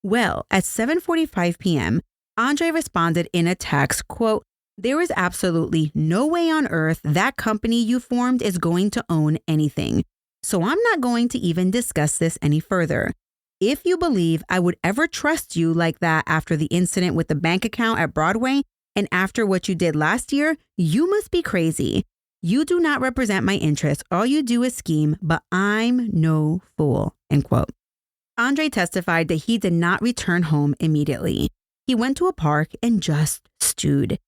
Well, at 7:45 p.m., Andre responded in a text, quote, "There is absolutely no way on earth that company you formed is going to own anything. So I'm not going to even discuss this any further. If you believe I would ever trust you like that after the incident with the bank account at Broadway and after what you did last year, you must be crazy. You do not represent my interests. All you do is scheme, but I'm no fool," end quote. Andre testified that he did not return home immediately. He went to a park and just stewed.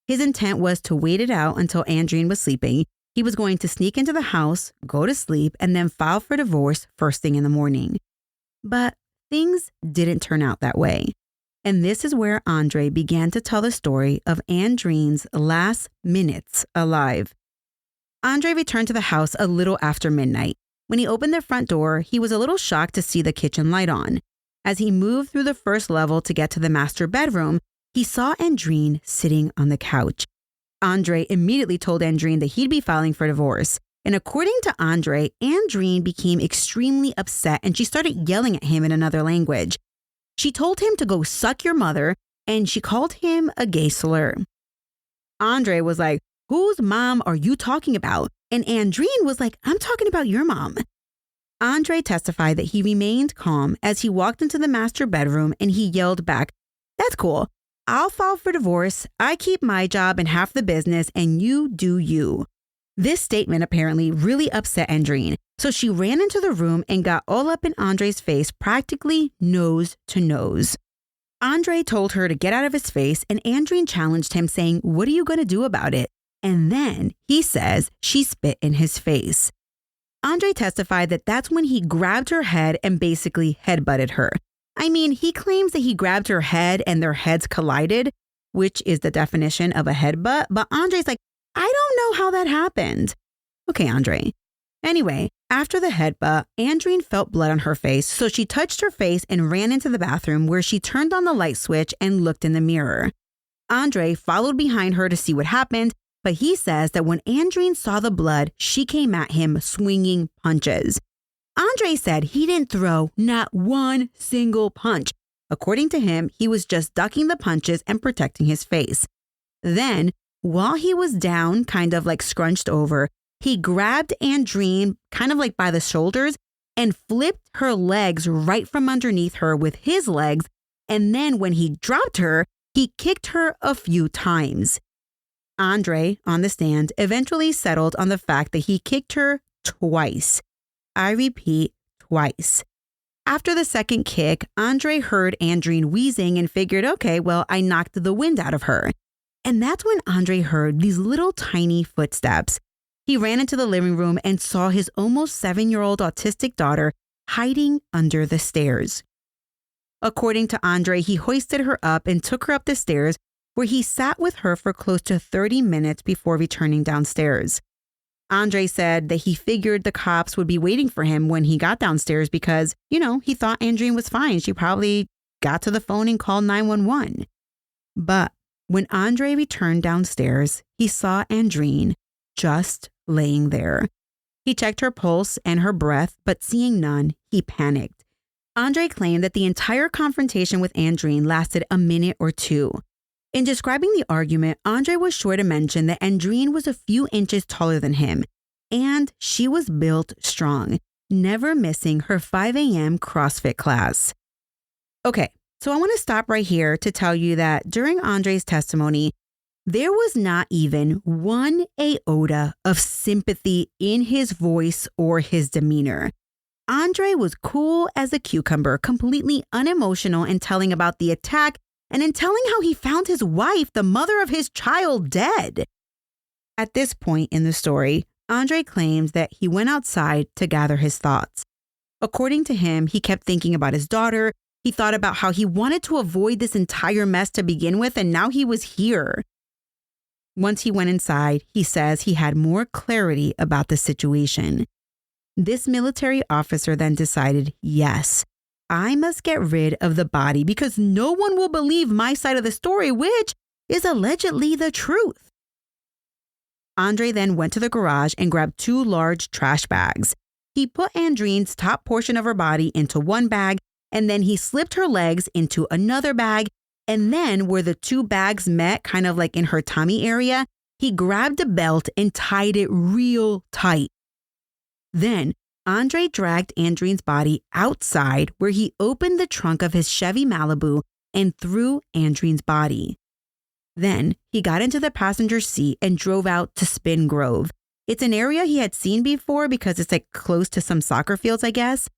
His intent was to wait it out until Andreen was sleeping. He was going to sneak into the house, go to sleep, and then file for divorce first thing in the morning. But things didn't turn out that way. And this is where Andre began to tell the story of Andreen's last minutes alive. Andre returned to the house a little after midnight. When he opened the front door, he was a little shocked to see the kitchen light on. As he moved through the first level to get to the master bedroom, he saw Andreen sitting on the couch. Andre immediately told Andreen that he'd be filing for divorce. And according to Andre, Andreen became extremely upset and she started yelling at him in another language. She told him to go suck your mother and she called him a gay slur. Andre was like, "Whose mom are you talking about?" And Andreen was like, "I'm talking about your mom." Andre testified that he remained calm as he walked into the master bedroom and he yelled back, "That's cool. I'll file for divorce. I keep my job and half the business and you do you." This statement apparently really upset Andreen, so she ran into the room and got all up in Andre's face, practically nose to nose. Andre told her to get out of his face and Andreen challenged him saying, "What are you going to do about it?" And then he says she spit in his face. Andre testified that that's when he grabbed her head and basically headbutted her. I mean, he claims that he grabbed her head and their heads collided, which is the definition of a headbutt, but Andre's like, "I don't know how that happened." Okay, Andre. Anyway, after the headbutt, Andreen felt blood on her face, so she touched her face and ran into the bathroom where she turned on the light switch and looked in the mirror. Andre followed behind her to see what happened, but he says that when Andreen saw the blood, she came at him swinging punches. Andre said he didn't throw not one single punch. According to him, he was just ducking the punches and protecting his face. Then, while he was down, kind of like scrunched over, he grabbed Andreen kind of like by the shoulders and flipped her legs right from underneath her with his legs. And then when he dropped her, he kicked her a few times. Andre, on the stand, eventually settled on the fact that he kicked her twice. I repeat, twice. After the second kick, Andre heard Andreen wheezing and figured, okay, well, I knocked the wind out of her. And that's when Andre heard these little tiny footsteps. He ran into the living room and saw his almost 7-year-old autistic daughter hiding under the stairs. According to Andre, he hoisted her up and took her up the stairs, where he sat with her for close to 30 minutes before returning downstairs. Andre said that he figured the cops would be waiting for him when he got downstairs because, he thought Andreen was fine. She probably got to the phone and called 911. But when Andre returned downstairs, he saw Andreen just laying there. He checked her pulse and her breath, but seeing none, he panicked. Andre claimed that the entire confrontation with Andreen lasted a minute or two. In describing the argument, Andre was sure to mention that Andreen was a few inches taller than him, and she was built strong, never missing her 5 a.m. CrossFit class. Okay, so I want to stop right here to tell you that during Andre's testimony, there was not even one iota of sympathy in his voice or his demeanor. Andre was cool as a cucumber, completely unemotional in telling about the attack and in telling how he found his wife, the mother of his child, dead. At this point in the story, Andre claims that he went outside to gather his thoughts. According to him, he kept thinking about his daughter. He thought about how he wanted to avoid this entire mess to begin with, and now he was here. Once he went inside, he says he had more clarity about the situation. This military officer then decided, yes, I must get rid of the body because no one will believe my side of the story, which is allegedly the truth. Andre then went to the garage and grabbed 2 large trash bags. He put Andreen's top portion of her body into one bag, and then he slipped her legs into another bag, and then where the 2 bags met, kind of like in her tummy area, he grabbed a belt and tied it real tight. Then Andre dragged Andreen's body outside where he opened the trunk of his Chevy Malibu and threw Andreen's body. Then he got into the passenger seat and drove out to Spin Grove. It's an area he had seen before because it's like close to some soccer fields, I guess.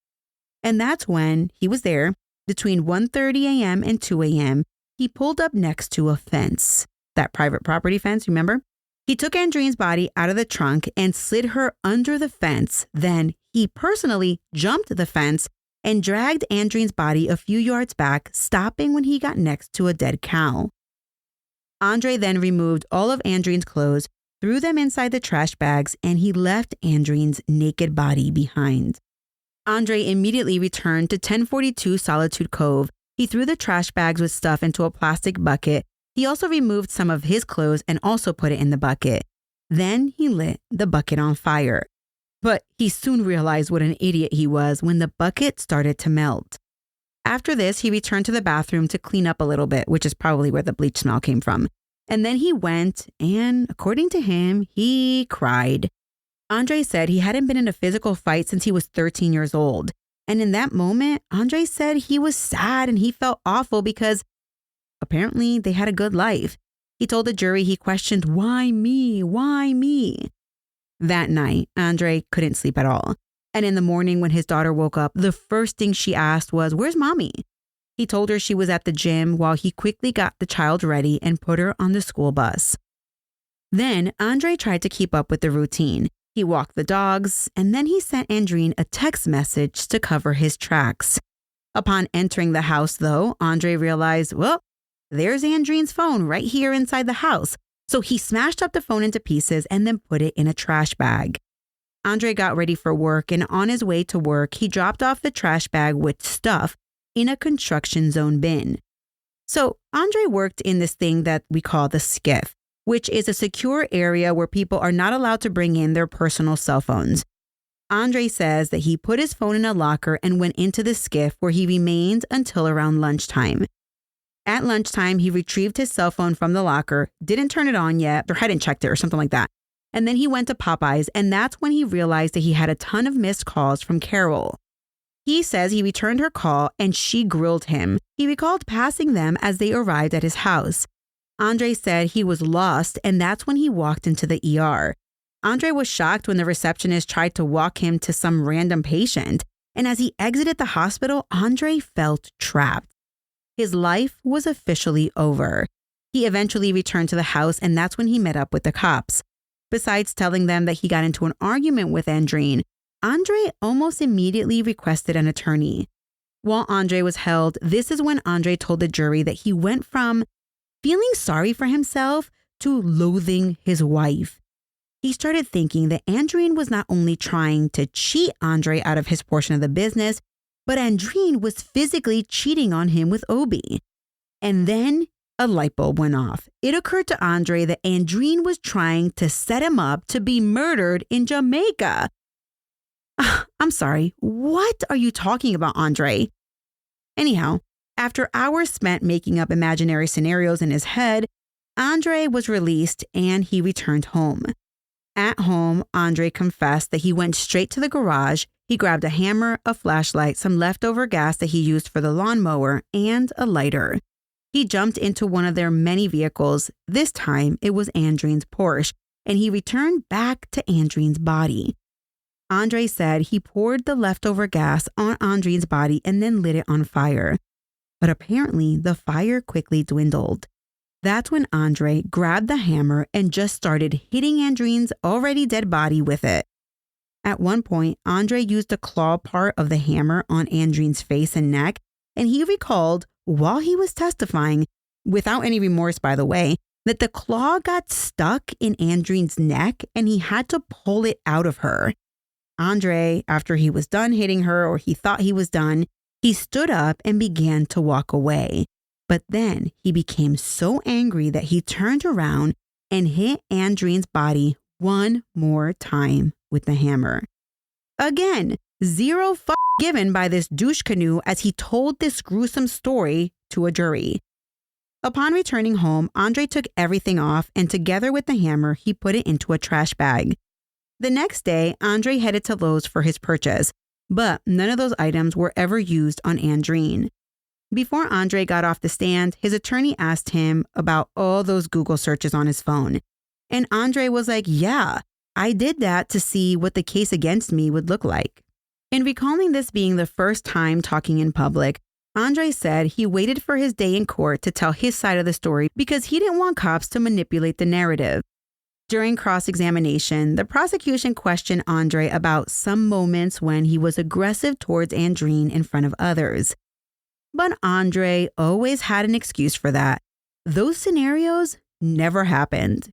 And that's when he was there between 1:30 a.m. and 2 a.m. He pulled up next to a fence, that private property fence, remember? He took Andreen's body out of the trunk and slid her under the fence. Then he personally jumped the fence and dragged Andreen's body a few yards back, stopping when he got next to a dead cow. Andre then removed all of Andreen's clothes, threw them inside the trash bags, and he left Andreen's naked body behind. Andre immediately returned to 1042 Solitude Cove. He threw the trash bags with stuff into a plastic bucket. He also removed some of his clothes and also put it in the bucket. Then he lit the bucket on fire. But he soon realized what an idiot he was when the bucket started to melt. After this, he returned to the bathroom to clean up a little bit, which is probably where the bleach smell came from. And then he went and, according to him, he cried. Andre said he hadn't been in a physical fight since he was 13 years old. And in that moment, Andre said he was sad and he felt awful because apparently they had a good life. He told the jury he questioned, "Why me? Why me?" That night, Andre couldn't sleep at all. And in the morning when his daughter woke up, the first thing she asked was, "Where's mommy?" He told her she was at the gym while he quickly got the child ready and put her on the school bus. Then Andre tried to keep up with the routine. He walked the dogs, and then he sent Andreen a text message to cover his tracks. Upon entering the house, though, Andre realized, well, there's Andreen's phone right here inside the house. So he smashed up the phone into pieces and then put it in a trash bag. Andre got ready for work, and on his way to work, he dropped off the trash bag with stuff in a construction zone bin. So Andre worked in this thing that we call the skiff, which is a secure area where people are not allowed to bring in their personal cell phones. Andre says that he put his phone in a locker and went into the skiff where he remained until around lunchtime. At lunchtime, he retrieved his cell phone from the locker, didn't turn it on yet, or hadn't checked it or something like that. And then he went to Popeyes, and that's when he realized that he had a ton of missed calls from Carol. He says he returned her call and she grilled him. He recalled passing them as they arrived at his house. Andre said he was lost, and that's when he walked into the ER. Andre was shocked when the receptionist tried to walk him to some random patient. And as he exited the hospital, Andre felt trapped. His life was officially over. He eventually returned to the house, and that's when he met up with the cops. Besides telling them that he got into an argument with Andreen, Andre almost immediately requested an attorney. While Andre was held, this is when Andre told the jury that he went from feeling sorry for himself to loathing his wife. He started thinking that Andreen was not only trying to cheat Andre out of his portion of the business, but Andreen was physically cheating on him with Obi. And then a light bulb went off. It occurred to Andre that Andreen was trying to set him up to be murdered in Jamaica. I'm sorry, what are you talking about, Andre? Anyhow, after hours spent making up imaginary scenarios in his head, Andre was released and he returned home. At home, Andre confessed that he went straight to the garage. He grabbed a hammer, a flashlight, some leftover gas that he used for the lawnmower, and a lighter. He jumped into one of their many vehicles. This time, it was Andreen's Porsche, and he returned back to Andreen's body. Andre said he poured the leftover gas on Andreen's body and then lit it on fire. But apparently, the fire quickly dwindled. That's when Andre grabbed the hammer and just started hitting Andreen's already dead body with it. At one point, Andre used the claw part of the hammer on Andreen's face and neck, and he recalled, while he was testifying, without any remorse by the way, that the claw got stuck in Andreen's neck and he had to pull it out of her. Andre, after he was done hitting her, or he thought he was done, he stood up and began to walk away. But then he became so angry that he turned around and hit Andreen's body one more time with the hammer. Again, zero given by this douche canoe as he told this gruesome story to a jury. Upon returning home, Andre took everything off and together with the hammer, he put it into a trash bag. The next day, Andre headed to Lowe's for his purchase, but none of those items were ever used on Andreen. Before Andre got off the stand, his attorney asked him about all those Google searches on his phone. And Andre was like, yeah, I did that to see what the case against me would look like. In recalling this being the first time talking in public, Andre said he waited for his day in court to tell his side of the story because he didn't want cops to manipulate the narrative. During cross-examination, the prosecution questioned Andre about some moments when he was aggressive towards Andreen in front of others. But Andre always had an excuse for that. Those scenarios never happened.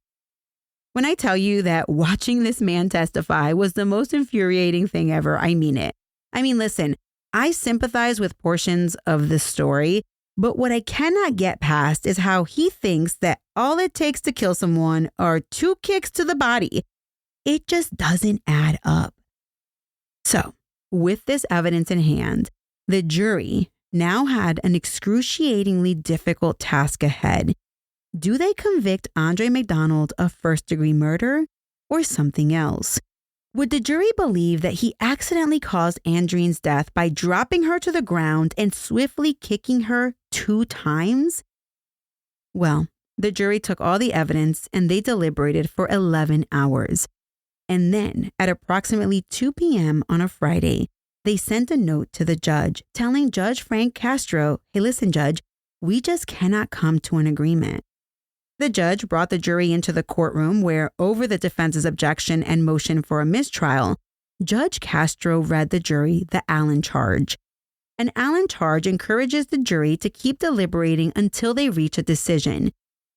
When I tell you that watching this man testify was the most infuriating thing ever, I mean it. I mean, listen, I sympathize with portions of this story, but what I cannot get past is how he thinks that all it takes to kill someone are 2 kicks to the body. It just doesn't add up. So, with this evidence in hand, the jury now had an excruciatingly difficult task ahead. Do they convict Andre McDonald of first-degree murder or something else? Would the jury believe that he accidentally caused Andreen's death by dropping her to the ground and swiftly kicking her 2 times? Well, the jury took all the evidence and they deliberated for 11 hours. And then, at approximately 2 p.m. on a Friday, they sent a note to the judge telling Judge Frank Castro, hey, listen, Judge, we just cannot come to an agreement. The judge brought the jury into the courtroom where, over the defense's objection and motion for a mistrial, Judge Castro read the jury the Allen charge. An Allen charge encourages the jury to keep deliberating until they reach a decision.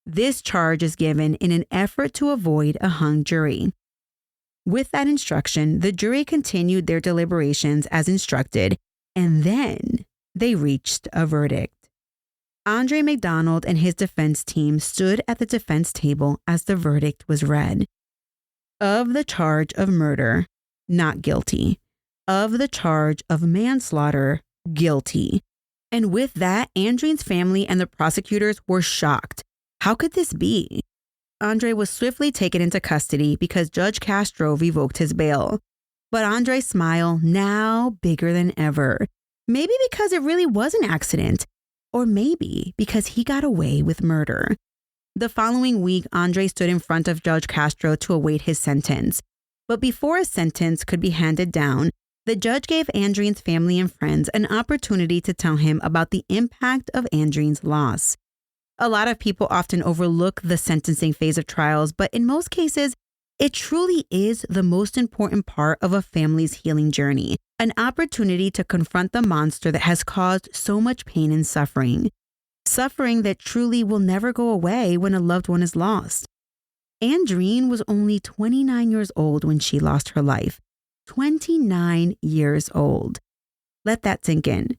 This charge is given in an effort to avoid a hung jury. With that instruction, the jury continued their deliberations as instructed, and then they reached a verdict. Andre McDonald and his defense team stood at the defense table as the verdict was read. Of the charge of murder, not guilty. Of the charge of manslaughter, guilty. And with that, Andreen's family and the prosecutors were shocked. How could this be? Andre was swiftly taken into custody because Judge Castro revoked his bail. But Andre's smile now bigger than ever. Maybe because it really was an accident. Or maybe because he got away with murder. The following week, Andre stood in front of Judge Castro to await his sentence. But before a sentence could be handed down, the judge gave Andreen's family and friends an opportunity to tell him about the impact of Andreen's loss. A lot of people often overlook the sentencing phase of trials, but in most cases, it truly is the most important part of a family's healing journey, an opportunity to confront the monster that has caused so much pain and suffering. Suffering that truly will never go away when a loved one is lost. Andreen was only 29 years old when she lost her life. 29 years old. Let that sink in.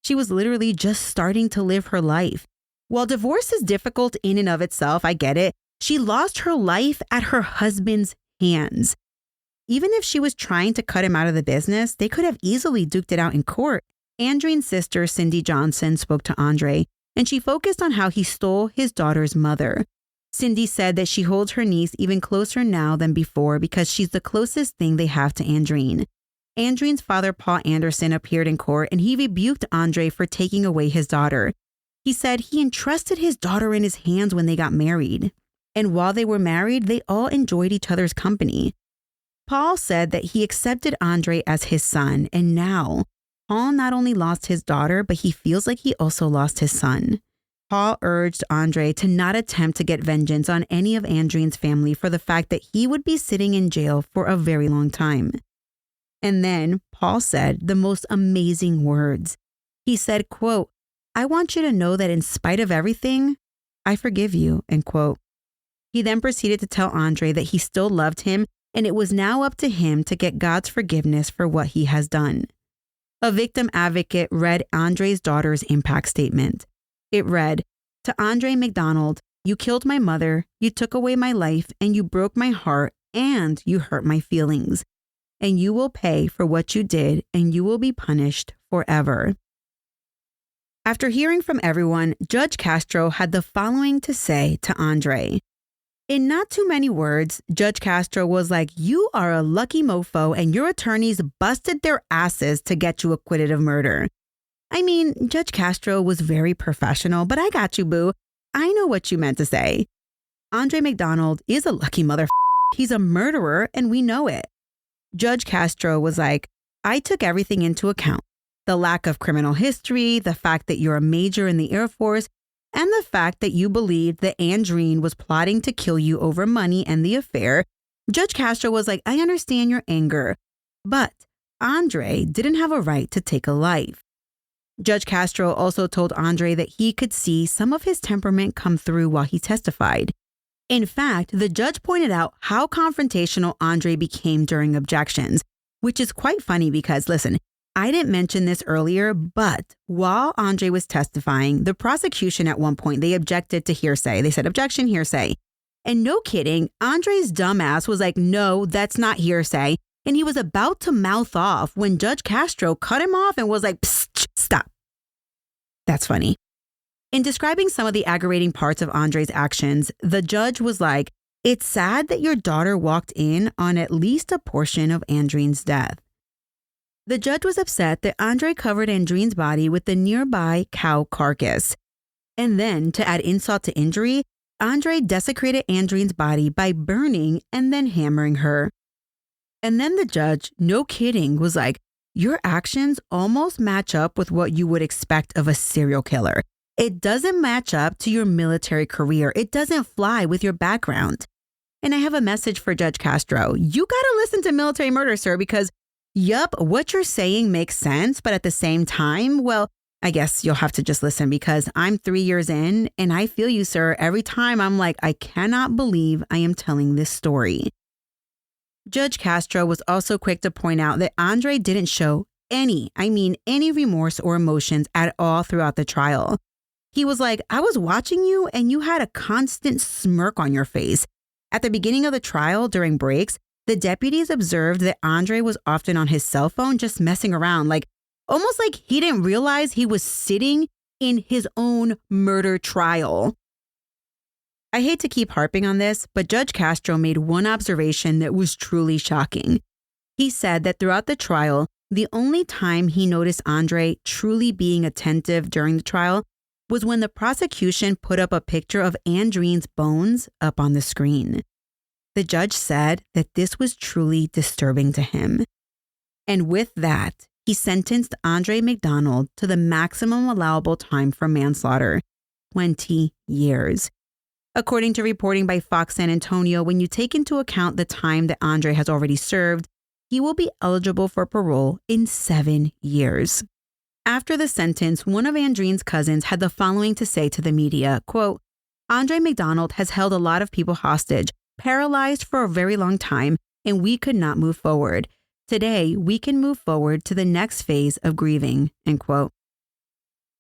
She was literally just starting to live her life. While divorce is difficult in and of itself, I get it, she lost her life at her husband's hands. Even if she was trying to cut him out of the business, they could have easily duked it out in court. Andreen's sister, Cindy Johnson, spoke to Andre, and she focused on how he stole his daughter's mother. Cindy said that she holds her niece even closer now than before because she's the closest thing they have to Andreen. Andreen's father, Paul Anderson, appeared in court and he rebuked Andre for taking away his daughter. He said he entrusted his daughter in his hands when they got married. And while they were married, they all enjoyed each other's company. Paul said that he accepted Andre as his son, and now Paul not only lost his daughter, but he feels like he also lost his son. Paul urged Andre to not attempt to get vengeance on any of Andreen's family for the fact that he would be sitting in jail for a very long time. And then Paul said the most amazing words. He said, quote, "I want you to know that in spite of everything, I forgive you," end quote. He then proceeded to tell Andre that he still loved him and it was now up to him to get God's forgiveness for what he has done. A victim advocate read Andre's daughter's impact statement. It read, "To Andre McDonald, you killed my mother, you took away my life, and you broke my heart, and you hurt my feelings. And you will pay for what you did, and you will be punished forever." After hearing from everyone, Judge Castro had the following to say to Andre. In not too many words, Judge Castro was like, "You are a lucky mofo and your attorneys busted their asses to get you acquitted of murder." I mean, Judge Castro was very professional, but I got you, boo. I know what you meant to say. Andre McDonald is a lucky mother. He's a murderer and we know it. Judge Castro was like, "I took everything into account. The lack of criminal history, the fact that you're a major in the Air Force, and the fact that you believed that Andreen was plotting to kill you over money and the affair." Judge Castro was like, "I understand your anger, but Andre didn't have a right to take a life." Judge Castro also told Andre that he could see some of his temperament come through while he testified. In fact, the judge pointed out how confrontational Andre became during objections, which is quite funny because, listen, I didn't mention this earlier, but while Andre was testifying, the prosecution at one point, they objected to hearsay. They said, "Objection, hearsay." And no kidding, Andre's dumbass was like, "No, that's not hearsay." And he was about to mouth off when Judge Castro cut him off and was like, "Psst, stop." That's funny. In describing some of the aggravating parts of Andre's actions, the judge was like, It's sad that your daughter walked in on at least a portion of Andreen's death. The judge was upset that Andre covered Andreen's body with the nearby cow carcass. And then, to add insult to injury, Andre desecrated Andreen's body by burning and then hammering her. And then the judge, no kidding, was like, your actions almost match up with what you would expect of a serial killer. It doesn't match up to your military career. It doesn't fly with your background. And I have a message for Judge Castro. You gotta listen to military murder, sir, because yup, what you're saying makes sense, but at the same time, well, I guess you'll have to just listen because I'm 3 years in and I feel you, sir. Every time I'm like, I cannot believe I am telling this story. Judge Castro was also quick to point out that Andre didn't show any remorse or emotions at all throughout the trial. He was like, I was watching you and you had a constant smirk on your face. At the beginning of the trial, during breaks, the deputies observed that Andre was often on his cell phone just messing around, almost like he didn't realize he was sitting in his own murder trial. I hate to keep harping on this, but Judge Castro made one observation that was truly shocking. He said that throughout the trial, the only time he noticed Andre truly being attentive during the trial was when the prosecution put up a picture of Andreen's bones up on the screen. The judge said that this was truly disturbing to him. And with that, he sentenced Andre McDonald to the maximum allowable time for manslaughter, 20 years. According to reporting by Fox San Antonio, when you take into account the time that Andre has already served, he will be eligible for parole in 7 years. After the sentence, one of Andreen's cousins had the following to say to the media, quote, Andre McDonald has held a lot of people hostage, paralyzed for a very long time, and we could not move forward. Today, we can move forward to the next phase of grieving, end quote.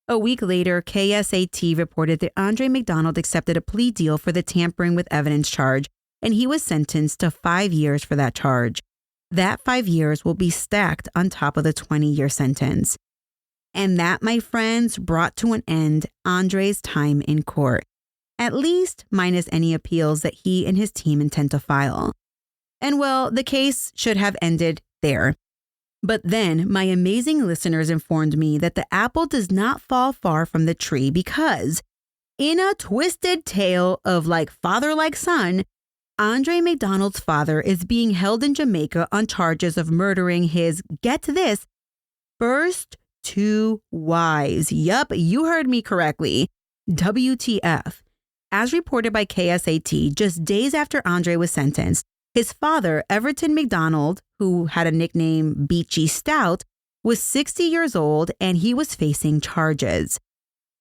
A week later, KSAT reported that Andre McDonald accepted a plea deal for the tampering with evidence charge, and he was sentenced to 5 years for that charge. That 5 years will be stacked on top of the 20-year sentence. And that, my friends, brought to an end Andre's time in court, at least minus any appeals that he and his team intend to file. And well, the case should have ended there. But then my amazing listeners informed me that the apple does not fall far from the tree because, in a twisted tale of father like son, Andre McDonald's father is being held in Jamaica on charges of murdering his, get this, first 2 wives. Yup, you heard me correctly. WTF. As reported by KSAT, just days after Andre was sentenced, his father, Everton McDonald, who had a nickname Beachy Stout, was 60 years old and he was facing charges.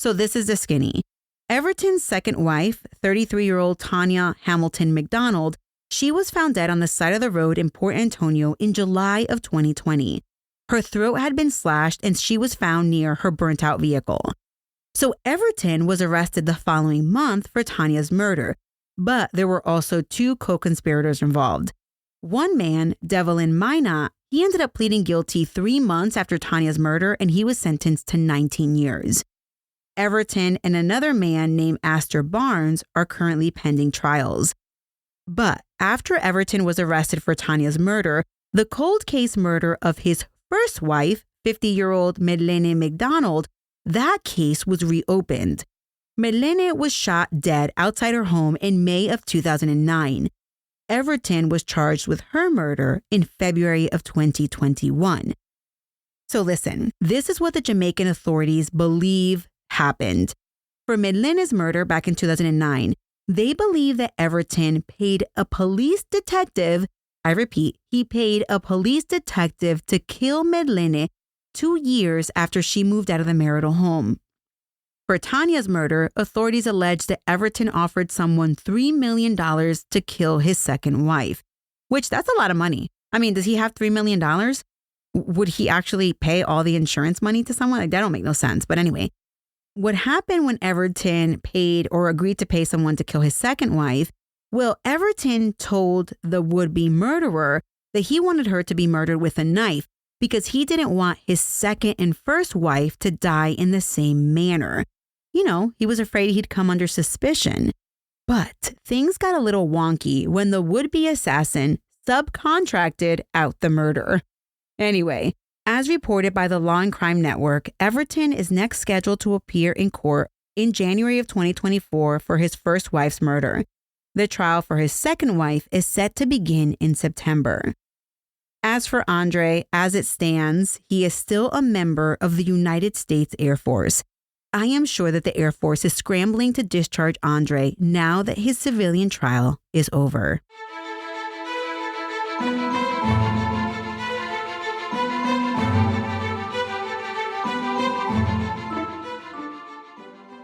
So this is the skinny. Everton's second wife, 33-year-old Tanya Hamilton McDonald, she was found dead on the side of the road in Port Antonio in July of 2020. Her throat had been slashed and she was found near her burnt-out vehicle. So Everton was arrested the following month for Tanya's murder, but there were also 2 co-conspirators involved. One man, Devlin Minot, he ended up pleading guilty 3 months after Tanya's murder and he was sentenced to 19 years. Everton and another man named Astor Barnes are currently pending trials. But after Everton was arrested for Tanya's murder, the cold case murder of his first wife, 50-year-old Madeleine McDonald, that case was reopened. Madeleine was shot dead outside her home in May of 2009. Everton was charged with her murder in February of 2021. So listen, this is what the Jamaican authorities believe happened. For Madeleine's murder back in 2009, they believe that Everton paid a police detective, I repeat, he paid a police detective to kill Madeleine 2 years after she moved out of the marital home. For Tanya's murder, authorities allege that Everton offered someone $3 million to kill his second wife, which that's a lot of money. I mean, does he have $3 million? Would he actually pay all the insurance money to someone? That don't make no sense. But anyway, what happened when Everton paid or agreed to pay someone to kill his second wife? Well, Everton told the would-be murderer that he wanted her to be murdered with a knife because he didn't want his second and first wife to die in the same manner. You know, he was afraid he'd come under suspicion. But things got a little wonky when the would-be assassin subcontracted out the murder. Anyway, as reported by the Law and Crime Network, Everton is next scheduled to appear in court in January of 2024 for his first wife's murder. The trial for his second wife is set to begin in September. As for Andre, as it stands, he is still a member of the United States Air Force. I am sure that the Air Force is scrambling to discharge Andre now that his civilian trial is over.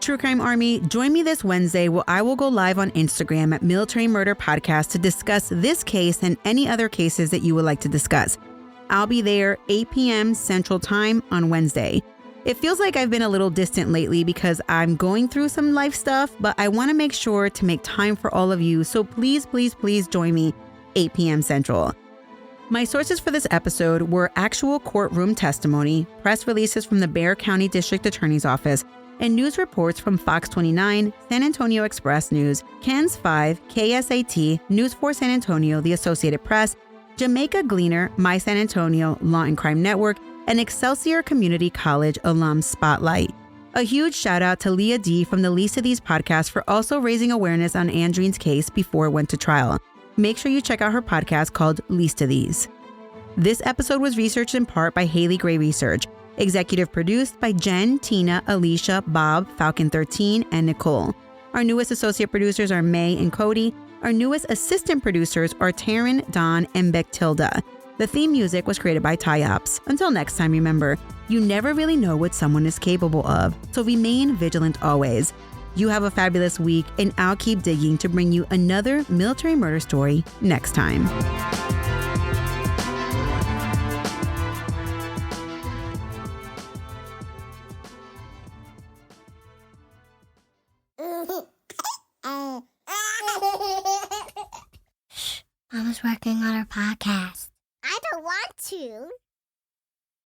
True Crime Army, join me this Wednesday where I will go live on Instagram at Military Murder Podcast to discuss this case and any other cases that you would like to discuss. I'll be there 8 p.m. Central Time on Wednesday. It feels like I've been a little distant lately because I'm going through some life stuff, but I want to make sure to make time for all of you, so please join me 8 p.m. Central. My sources for this episode were actual courtroom testimony, press releases from the Bexar County District Attorney's Office, and news reports from Fox 29, San Antonio Express News, KENS 5, KSAT, News 4 San Antonio, The Associated Press, Jamaica Gleaner, My San Antonio, Law and Crime Network, and Excelsior Community College Alum Spotlight. A huge shout out to Leah D from the Least of These podcast for also raising awareness on Andreen's case before it went to trial. Make sure you check out her podcast called Least of These. This episode was researched in part by Haley Gray Research. Executive produced by Jen, Tina, Alicia, Bob, Falcon 13, and Nicole. Our newest associate producers are May and Cody. Our newest assistant producers are Taryn, Don, and Bechtilda. The theme music was created by Ty-Ops. Until next time, remember, you never really know what someone is capable of, so remain vigilant always. You have a fabulous week, and I'll keep digging to bring you another military murder story next time. Mama's working on her podcast. I don't want to.